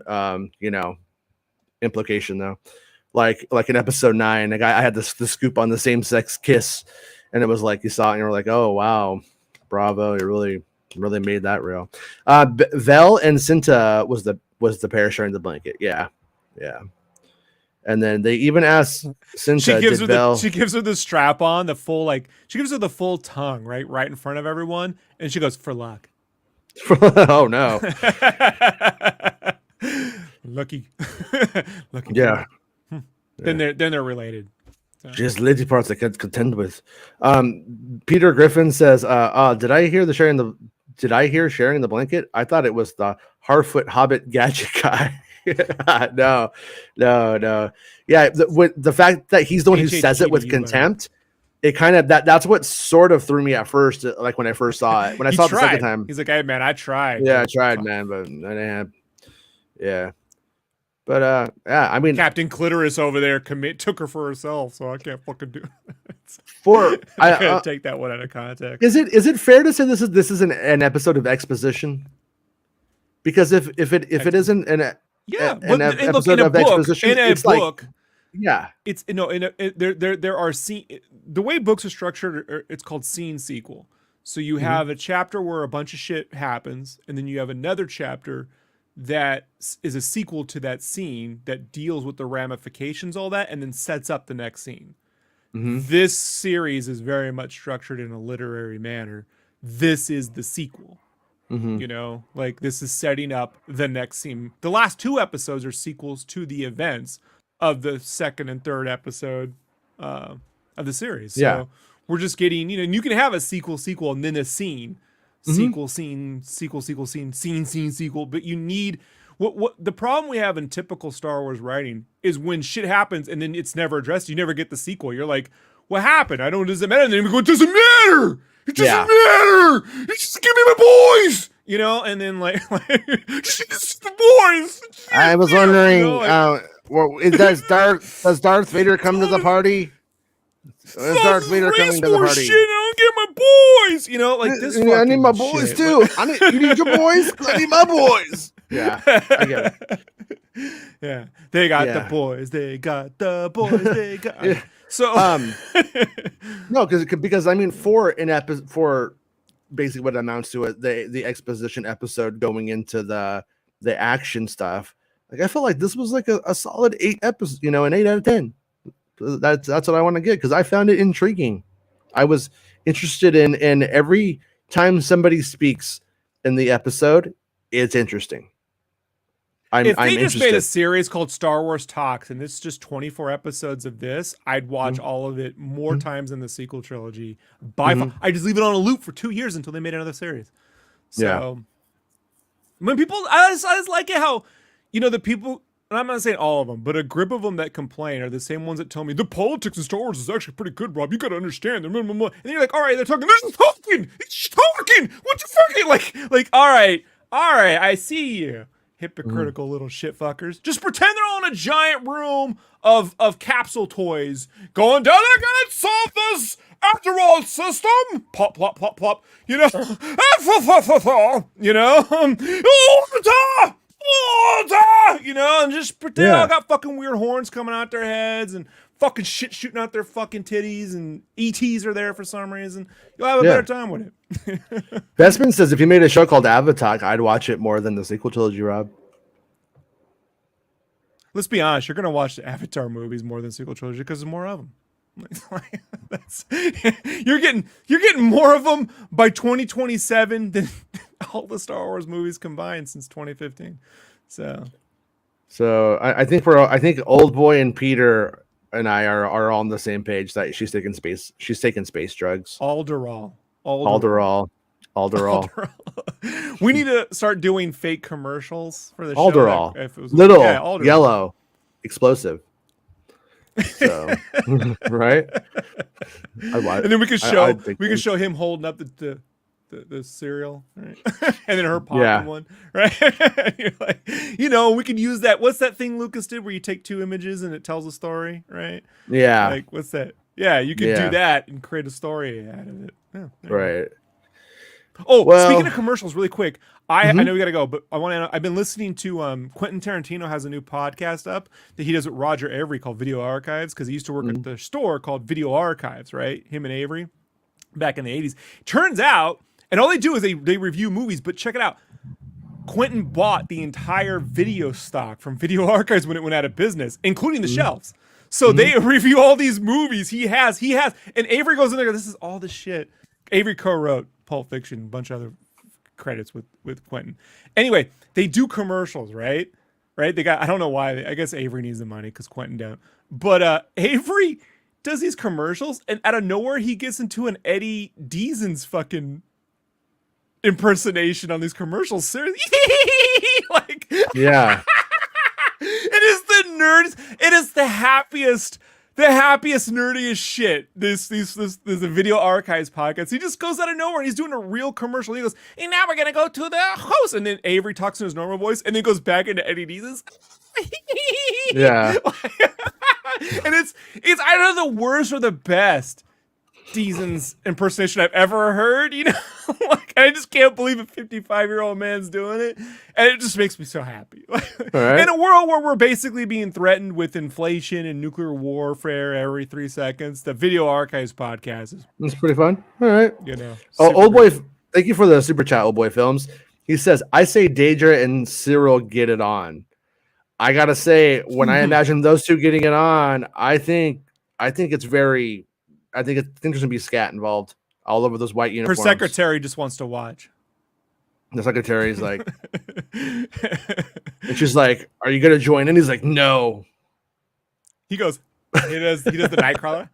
implication though. Like in episode 9, I had the scoop on the same sex kiss, and it was like you saw it and you were like, oh wow, Bravo. You really made that real. Vel and Cinta was the pair sharing the blanket. Yeah. And then they even asked Cinta, she gives her the strap on, the full she gives her the full tongue, right in front of everyone, and she goes, for luck. Oh no. Lucky. Yeah. Then they're related. So. She has lady parts I can't contend with. Peter Griffin says, did I hear sharing the blanket? I thought it was the Harfoot Hobbit gadget guy. No. Yeah, the fact that he's the one who says it with contempt, it kind of that's what sort of threw me at first, like when I first saw it. When I saw it the second time, he's like, "Hey man, I tried." Yeah, I tried, man, but yeah. But yeah, I mean, Captain Clitoris over there took her for herself, so I can't fucking do it. I gotta take that one out of context. Is it fair to say this is an episode of exposition? Because if it isn't an episode of exposition, in a book, yeah, it's there are the way books are structured. It's called scene sequel. So you have a chapter where a bunch of shit happens, and then you have another chapter that is a sequel to that scene that deals with the ramifications, all that, and then sets up the next scene. This series is very much structured in a literary manner. This is the sequel. You know, like this is setting up the next scene. The last 2 episodes are sequels to the events of the second and third episode of the series. So we're just getting, and you can have a sequel, and then a scene. Sequel, scene, sequel, scene, sequel. But you need what the problem we have in typical Star Wars writing is when shit happens and then it's never addressed. You never get the sequel. You're like, what happened? Does it matter? And then we go, it doesn't matter. It doesn't matter. Just give me my boys. And then just the boys. I was wondering, does Darth Vader come to the party? Is Darth Vader coming to the party? Shit, I don't get my boys. This. I need my boys shit. too. You need your boys. I need my boys. Yeah, I get it. Yeah, they got the boys. They got the boys. They got. Yeah. So, no, because I mean, for basically what amounts to it, the exposition episode going into the action stuff, like I felt like this was like a solid 8 episodes, an 8 out of 10. That's what I want to get because I found it intriguing. I was interested in every time somebody speaks in the episode, it's interesting. If they just made a series called Star Wars Talks and it's just 24 episodes of this, I'd watch all of it more times than the sequel trilogy. I just leave it on a loop for 2 years until they made another series. So when people, I just like it how, the people, and I'm not saying all of them, but a grip of them that complain are the same ones that tell me the politics in Star Wars is actually pretty good, Rob. You got to understand. And then you're like, all right, they're talking. They're talking. It's talking. What you fucking like? All right. I see you, hypocritical little shit fuckers. Just pretend they're all in a giant room of capsule toys, going down. They're gonna solve this after all system. Plop plop plop plop. And just pretend I got fucking weird horns coming out their heads and fucking shit shooting out their fucking titties and ETs are there for some reason. You'll have a better time with it. Bestman says if you made a show called Avatar, I'd watch it more than the sequel trilogy, Rob. Let's be honest, you're gonna watch the Avatar movies more than sequel trilogy because there's more of them. You're getting more of them by 2027 than all the Star Wars movies combined since 2015. So I think Old Boy and Peter and I are on the same page that she's taking space drugs. Alderall. We need to start doing fake commercials for the show. Alderall. If it was, Alderall. Yellow, explosive. So right, and then we can show him holding up the Syril, right? And then her popping one, right? You're like, we can use that. What's that thing Lucas did where you take 2 images and it tells a story, right? Yeah. Like what's that? Yeah, you can do that and create a story out of it. Yeah, right. Speaking of commercials, really quick, I know we gotta go, but I've been listening to Quentin Tarantino has a new podcast up that he does with Roger Avery called Video Archives because he used to work at the store called Video Archives, right? Him and Avery back in the 80s. Turns out, And all they do is they review movies, but check it out. Quentin bought the entire video stock from Video Archives when it went out of business, including the shelves. So they review all these movies he has. And Avery goes in there, this is all the shit. Avery co-wrote Pulp Fiction, a bunch of other credits with Quentin. Anyway, they do commercials, right? They got, I don't know why, I guess Avery needs the money because Quentin don't. But Avery does these commercials, and out of nowhere, he gets into an Eddie Deazen's fucking impersonation on these commercials. Seriously. Like, yeah. It is the nerds. It is the happiest, nerdiest shit. This a Video Archives podcast. He just goes out of nowhere and he's doing a real commercial. He goes, and now we're gonna go to the host. And then Avery talks in his normal voice and then goes back into Eddie Deazen's. Yeah. And it's either the worst or the best Deazen's impersonation I've ever heard, you know? Like, I just can't believe a 55-year-old man's doing it. And it just makes me so happy. Right. In a world where we're basically being threatened with inflation and nuclear warfare every 3 seconds, the Video Archives podcast is... That's pretty fun. All right. You know. Oh, Old Boy, thank you for the super chat, Old Boy Films. He says, I say Dedra and Syril get it on. I got to say, when I imagine those two getting it on, I think it's very... I think there's going to be scat involved all over those white uniforms. Her secretary just wants to watch. The secretary's like... and she's like, are you going to join in? He's like, no. He goes... He does the Nightcrawler.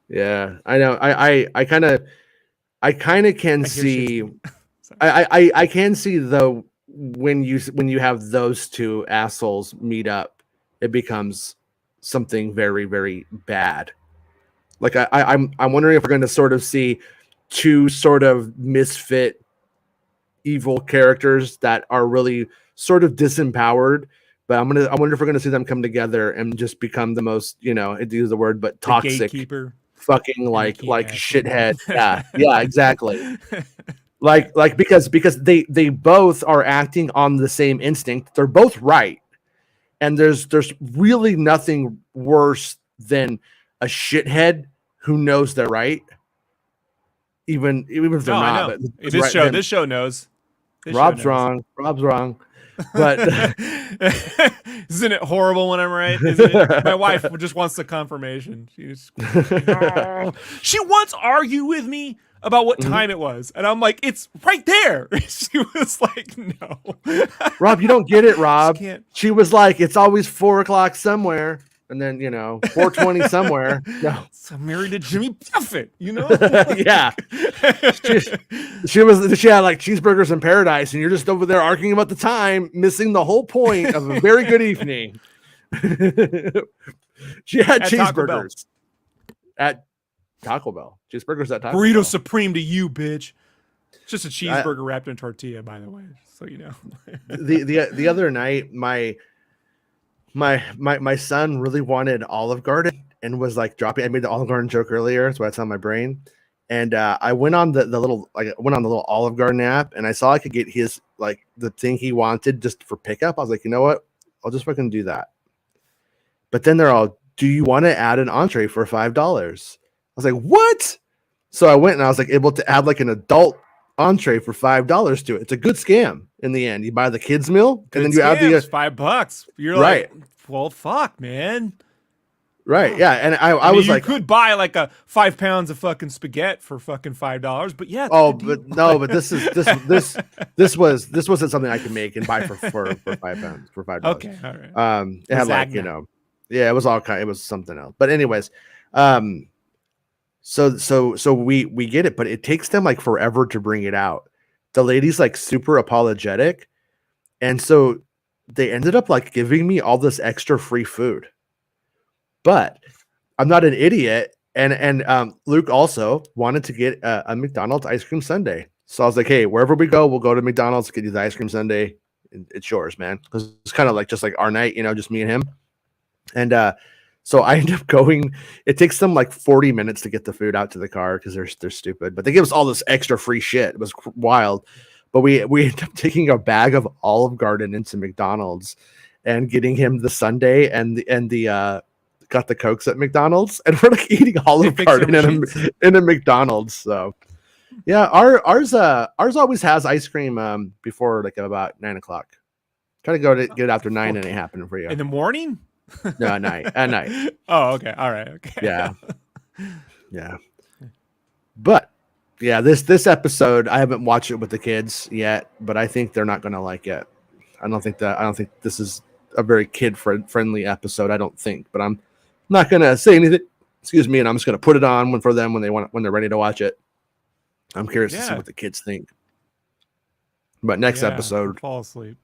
Yeah, I know. I kind of can see. I can see though when you have those two assholes meet up, it becomes something very, very bad. Like I'm wondering if we're going to sort of see two sort of misfit evil characters that are really sort of disempowered, but I wonder if we're gonna see them come together and just become the most, you know, I'd use the word, but toxic, fucking like shithead. Yeah, exactly. like because they both are acting on the same instinct. They're both right, and there's really nothing worse than a shithead who knows they're right. Even if they're not. But this show knows. Rob's wrong. But isn't it horrible when I'm right? Isn't it? My wife just wants the confirmation. She wants to argue with me about what time it was, and I'm like, it's right there. She was like, no. Rob, you don't get it, Rob. She was like, it's always 4:00 somewhere. And then, you know, 4:20 somewhere. No. So I'm married to Jimmy Buffett, you know? Yeah. She had like cheeseburgers in paradise, and you're just over there arguing about the time, missing the whole point of a very good evening. She had cheeseburgers at Taco Bell. Cheeseburgers at Taco Burrito Bell. Supreme to you, bitch. It's just a cheeseburger wrapped in tortilla, by the way, so you know. the other night, my son really wanted Olive Garden and was like dropping. I made the Olive Garden joke earlier, so that's on my brain. And I went on the little Olive Garden app, and I saw I could get his like the thing he wanted just for pickup. I was like, you know what? I'll just fucking do that. But then they're all, do you want to add an entree for $5? I was like, what? So I went and I was like able to add like an adult entree for $5 to it. It's a good scam in the end. You buy the kids meal and then you add the $5. You're right. Like, well, fuck, man. Right. Yeah. And I was like, you could buy like a 5 pounds of fucking spaghetti for fucking $5, but yeah. Oh, but no, but this wasn't something I could make and buy for 5 pounds for $5. Okay. All right. It had like, you know, yeah, it was something else. But anyways, so we get it, but it takes them like forever to bring it out. The lady's like super apologetic. And so they ended up like giving me all this extra free food. But I'm not an idiot. And Luke also wanted to get a McDonald's ice cream sundae. So I was like, hey, wherever we go, we'll go to McDonald's, get you the ice cream sundae. It's yours, man. Because it's kind of like just like our night, you know, just me and him. And so I end up going. It takes them like 40 minutes to get the food out to the car because they're stupid. But they give us all this extra free shit. It was wild. But we ended up taking a bag of Olive Garden into McDonald's and getting him the sundae and the got the Cokes at McDonald's, and we're like eating Olive Garden in a McDonald's. So yeah, ours always has ice cream before like about 9 o'clock. Try to get it after 9 and it ain't happening for you. In the morning? No, at night. At night. Oh, okay. All right. Okay. Yeah. Yeah. But yeah, this episode, I haven't watched it with the kids yet, but I think they're not gonna like it. I don't think this is a very kid friendly episode. I don't think, but I'm not gonna say anything. Excuse me, and I'm just gonna put it on for them when they're ready to watch it. I'm curious to see what the kids think. But next episode, fall asleep.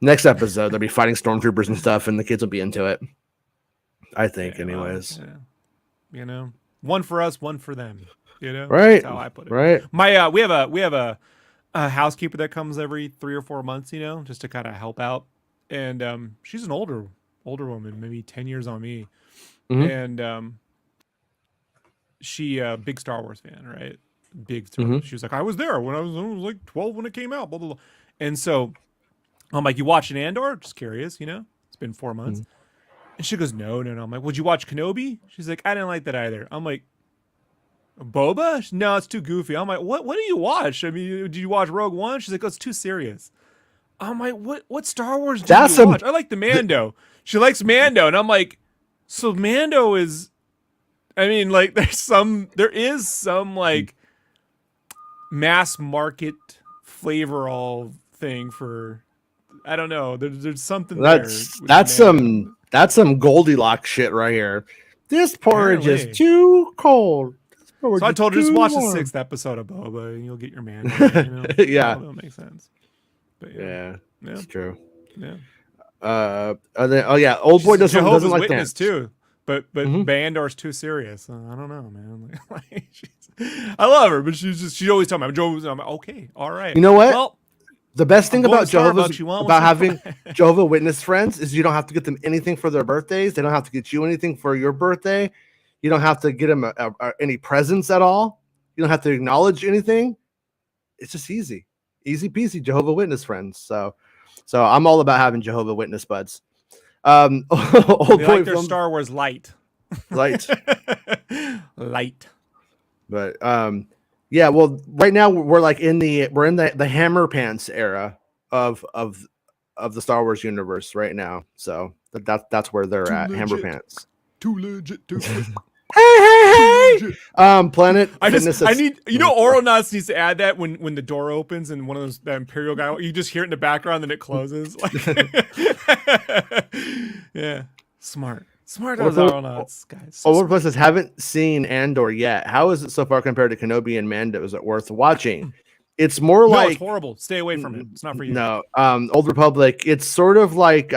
Next episode, they'll be fighting stormtroopers and stuff, and the kids will be into it. I think, anyways. You know, one for us, one for them. You know, right? That's how I put it. Right. My we have a housekeeper that comes every 3 or 4 months. You know, just to kind of help out, and she's an older woman, maybe 10 years on me, and she big Star Wars fan, right? Big. She was like, I was there when I was like 12 when it came out, blah blah blah, and so. I'm like, you watching Andor? Just curious, you know? It's been 4 months. And she goes, no. I'm like, would you watch Kenobi? She's like, I didn't like that either. I'm like, Boba? No, it's too goofy. I'm like, what do you watch? I mean, did you watch Rogue One? She's like, oh, it's too serious. I'm like, what Star Wars do you watch? I like the Mando. She likes Mando. And I'm like, so Mando is, I mean, like, there is some like mass market flavor all thing for, I don't know. There's something that's some Goldilocks shit right here. This porridge is too cold. So I told her just watch the 6th episode of Boba and you'll get your man. You know? Yeah, that'll make sense. But yeah, it's true. Yeah. Old boy doesn't like Witness too. But Andor's too serious. I don't know, man. I love her, but she always tells me, I'm like, okay, all right. You know what? Well, the best thing about having Jehovah's Witness friends is you don't have to get them anything for their birthdays. They don't have to get you anything for your birthday. You don't have to get them any presents at all. You don't have to acknowledge anything. It's just easy peasy Jehovah's Witness friends. So I'm all about having Jehovah's Witness buds. Old boy like their Star Wars light. But yeah, well, right now we're in the Hammer Pants era of the Star Wars universe right now. So that's where they're at. Hammer Pants. Too legit. Hey. Planet. I need, Oronauts needs to add that when the door opens and one of those that Imperial guy, you just hear it in the background, then it closes. Yeah, smart Oronauts, guys. Overplus haven't seen Andor yet. How is it so far compared to Kenobi and Mando? Is it worth watching? It's more it's horrible. Stay away from it. It's not for you. No, Old Republic. It's sort of like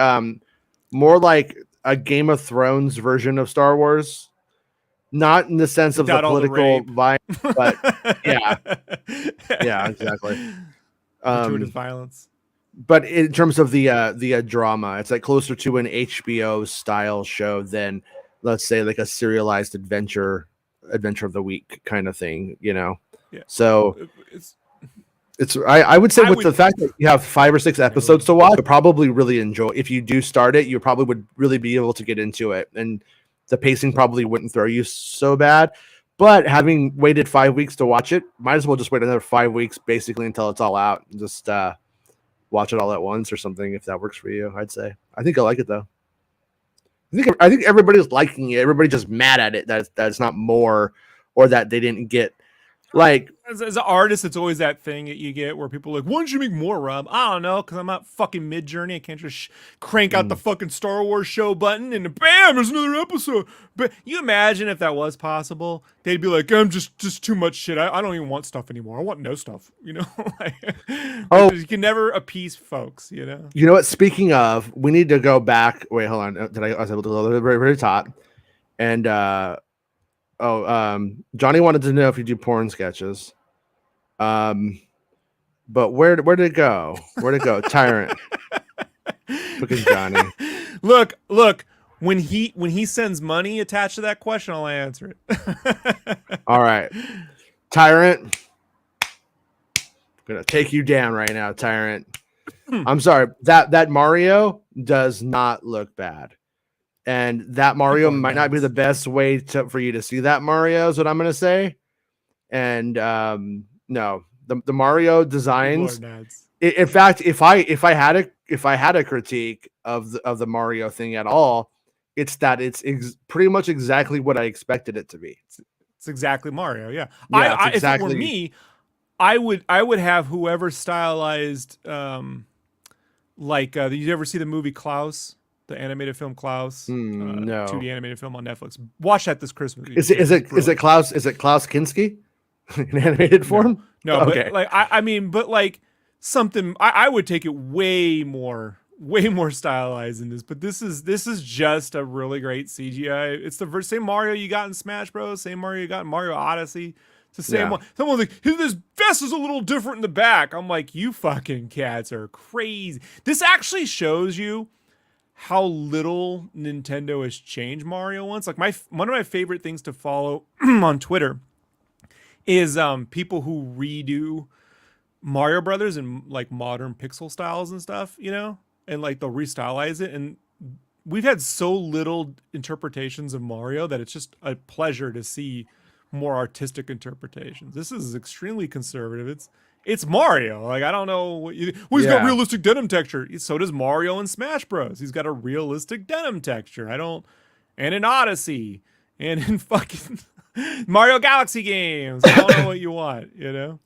more like a Game of Thrones version of Star Wars. Not in the sense of the political vibe, but yeah, exactly. Gratuitous violence. But in terms of the drama, it's like closer to an HBO style show than, let's say, like a serialized adventure of the week kind of thing, you know. Yeah. So I would say the fact that you have 5 or 6 episodes to watch, you'll probably really enjoy. If you do start it, you probably would really be able to get into it, and the pacing probably wouldn't throw you so bad. But having waited 5 weeks to watch it, might as well just wait another 5 weeks basically until it's all out and just watch it all at once or something, if that works for you. I'd say. I think I like it though. I think everybody's liking it. Everybody's just mad at it that it's not more, or that they didn't get like. As an artist, it's always that thing that you get where people are like, why don't you make more, Rob? I don't know, because I'm not fucking Mid-Journey. I can't just crank out the fucking Star Wars show button and bam, there's another episode. But you imagine if that was possible, they'd be like, I'm just too much shit. I don't even want stuff anymore. I want no stuff, you know? You can never appease folks, you know? You know what? Speaking of, we need to go back. Wait, hold on. I was able to go to the very, very top. And, Johnny wanted to know if you do porn sketches. But where did it go? Where'd it go? Tyrant. Fucking Johnny. Look, when he sends money attached to that question, I'll answer it. All right. Tyrant. I'm gonna take you down right now, Tyrant. I'm sorry. That Mario does not look bad. and that Mario People are might not be nuts. the best way for you to see that Mario is what I'm going to say. And no, the Mario People are designs. nuts. In fact, if I had a critique of the Mario thing at all, it's that it's pretty much exactly what I expected it to be. It's exactly Mario. Yeah. Yeah, it's If it were exactly. me, I would have whoever stylized you ever see the movie Klaus, the animated film Klaus, No. 2D animated film on Netflix. Watch that this Christmas. Is it Klaus Kinski in animated form? No, Okay. but like I mean, but like something I would take it way more stylized in this. But this is just a really great CGI. It's the same Mario you got in Smash Bros. Same Mario you got in Mario Odyssey. It's the same one. Someone's like, this vest is a little different in the back. I'm like, you fucking cats are crazy. This actually shows you how little Nintendo has changed Mario once. Like one of my favorite things to follow on Twitter is people who redo Mario Brothers in like modern pixel styles and stuff, you know, and like they'll restylize it. And we've had so little interpretations of Mario that it's just a pleasure to see more artistic interpretations. This is extremely conservative. It's Mario. Like I don't know what he's got realistic denim texture. So does Mario in Smash Bros. He's got a realistic denim texture. And in Odyssey and in fucking Mario Galaxy games. I don't know what you want, you know?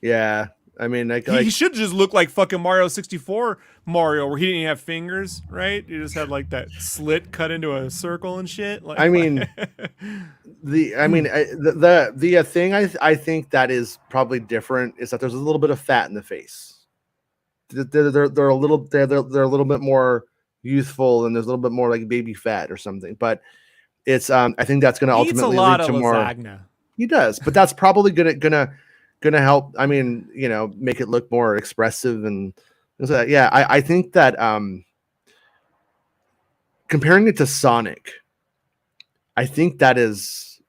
Yeah. I mean, he should just look like fucking Mario 64 Mario, where he didn't have fingers, right? He just had like that slit cut into a circle and shit. Like, I mean, the thing I think that is probably different is that there's a little bit of fat in the face. They're a little they're a little bit more youthful, and there's a little bit more like baby fat or something. But it's I think that's going to ultimately lead to more. Lasagna. He does, but that's probably gonna help. I mean, you know, make it look more expressive and so, yeah. I think that comparing it to Sonic, I think that is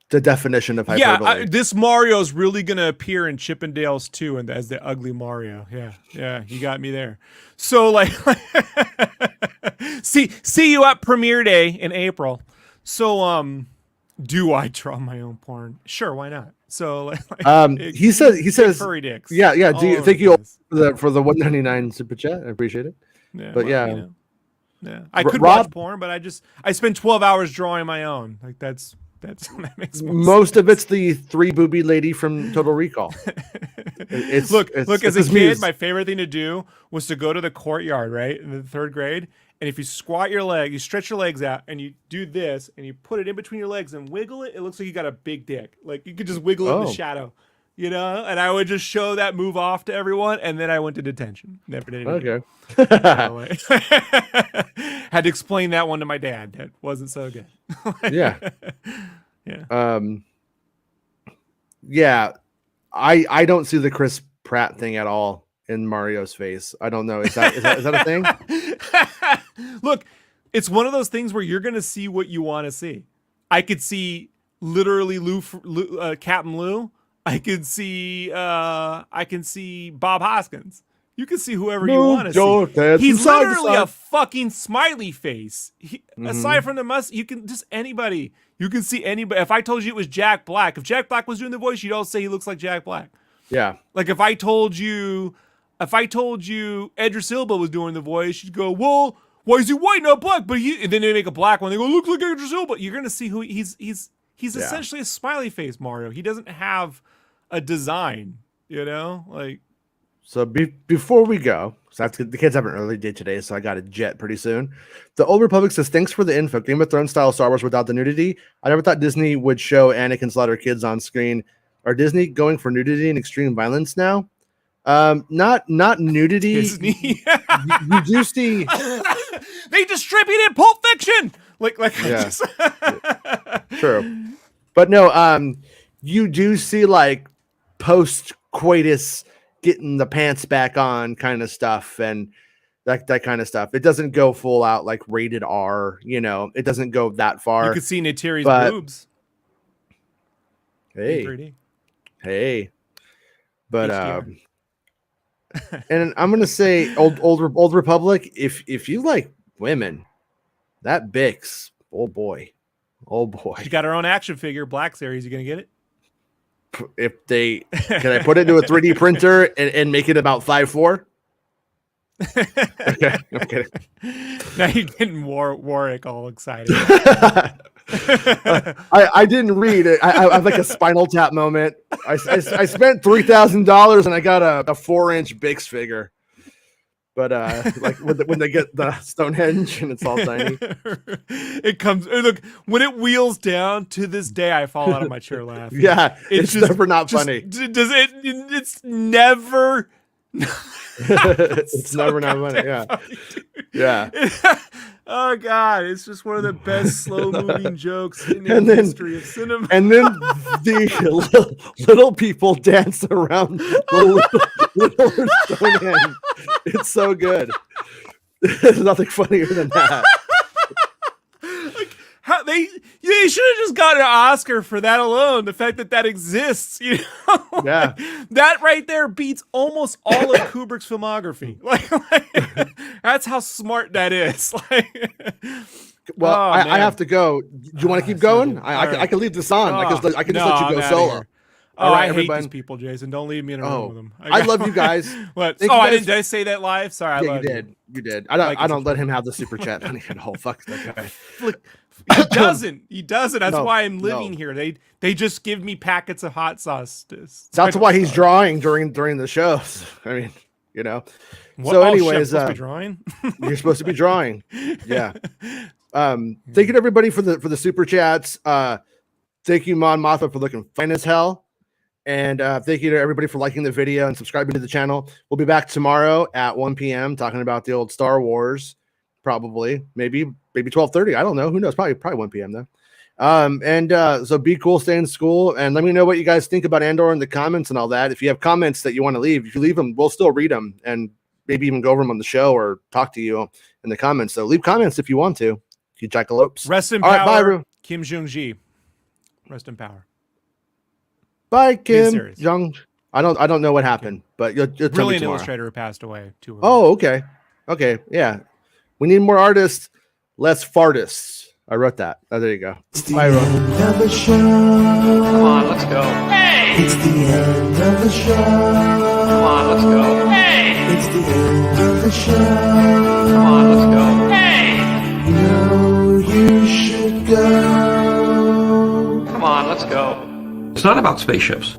the definition of hyperbole. Yeah, this Mario is really gonna appear in Chippendales too, and as the ugly Mario. Yeah, you got me there. So like, see you at Premiere Day in April. So do I draw my own porn? Sure, why not? So he says furry dicks. Yeah. Thank you for the $1.99 super chat. I appreciate it. Yeah, but well, yeah. you know, yeah. I could watch porn, but I spend 12 hours drawing my own. Like that makes most of it's the 3 booby lady from Total Recall. Look, as a kid, my favorite thing to do was to go to the courtyard, right, in the 3rd grade. And if you squat your leg, you stretch your legs out, and you do this, and you put it in between your legs and wiggle it, it looks like you got a big dick. Like you could just wiggle it in the shadow, you know. And I would just show that move off to everyone, and then I went to detention. Never did it. Okay. Had to explain that one to my dad. That wasn't so good. Yeah. Yeah. Yeah. I don't see the Chris Pratt thing at all in Mario's face. I don't know. Is that a thing? Look, it's one of those things where you're going to see what you want to see. I could see literally Captain Lou. I can see Bob Hoskins. You can see whoever you want to see. He's literally a fucking smiley face. Aside from the must, you can just anybody. You can see anybody. If I told you it was Jack Black, if Jack Black was doing the voice, you'd all say he looks like Jack Black. Yeah. Like if I told you Edris Elba was doing the voice, you'd go, well, why is he white, not black? But and then they make a black one. They go, looks like Idris Elba. You're gonna see who he's essentially a smiley face Mario. He doesn't have a design, you know, like. So before we go, so the kids have an early day today, so I got a jet pretty soon. The Old Republic says, thanks for the info. Game of Thrones style Star Wars without the nudity. I never thought Disney would show Anakin slaughter kids on screen. Are Disney going for nudity and extreme violence now? Not nudity. Disney. You do see they distributed Pulp Fiction. Like yeah. True. But no, you do see like post coitus getting the pants back on kind of stuff and that kind of stuff. It doesn't go full out like rated R, you know. It doesn't go that far. You could see Neytiri's boobs. Hey. But and I'm gonna say old Republic, if you like women, That Bix. Oh boy. She got her own action figure, Black Series. You gonna get it? If they can, I put it into a 3D printer and make it about 5'4"? Okay, I'm kidding. Now you're getting Warwick all excited. I didn't read it. I have like a Spinal Tap moment. I spent $3,000 and I got a 4-inch Bix figure. But like when they get the Stonehenge and it's all tiny, it comes. Look, when it wheels down, to this day, I fall out of my chair laughing. Yeah, it's just, never not funny. Does it? It's never. It's never not funny. Yeah, funny, yeah. Oh God, it's just one of the best slow-moving jokes in the history of cinema. And then the little people dance around the little Stonehenge. It's so good. There's nothing funnier than that. Like how they should have just got an Oscar for that alone. The fact that exists, you know, yeah, that right there beats almost all of Kubrick's filmography. Like that's how smart that is. Well, I have to go. Do you want to keep going? I can leave this on. I can just let you go solo. Oh, I hate these people, Jason. Don't leave me in a room with them. I love you guys. What? Did I say that live? Sorry, yeah, you did. I don't let him have the super chat money at all. Fuck that guy. He doesn't. That's why I'm living here. They just give me packets of hot sauce. That's why he's drawing during the shows. I mean, you know. What? So, anyways, supposed to be drawing? You're supposed to be drawing. Yeah. Thank you to everybody for the super chats. Thank you, Mon Mothra, for looking fine as hell. And thank you to everybody for liking the video and subscribing to the channel. We'll be back tomorrow at 1 p.m. talking about the old Star Wars. Probably, maybe 12:30. I don't know. Who knows? Probably 1 p.m. though. So be cool, stay in school, and let me know what you guys think about Andor in the comments and all that. If you have comments that you want to leave, if you leave them, we'll still read them and maybe even go over them on the show or talk to you in the comments. So leave comments if you want to. You jackalopes. Rest in power. Right, bye, everyone. Kim Jong-ji. Rest in power. Bye, Kim Jong. I don't know what happened, but you'll tell me tomorrow. Brilliant illustrator who passed away too. Oh, okay, yeah. We need more artists, less fartists. I wrote that. Oh, there you go. Bye, everyone. Come on, let's go. Hey! It's the end of the show. Come on, let's go. Hey! It's the end of the show. Come on, let's go. Hey! You know you should go. Come on, let's go. It's not about spaceships.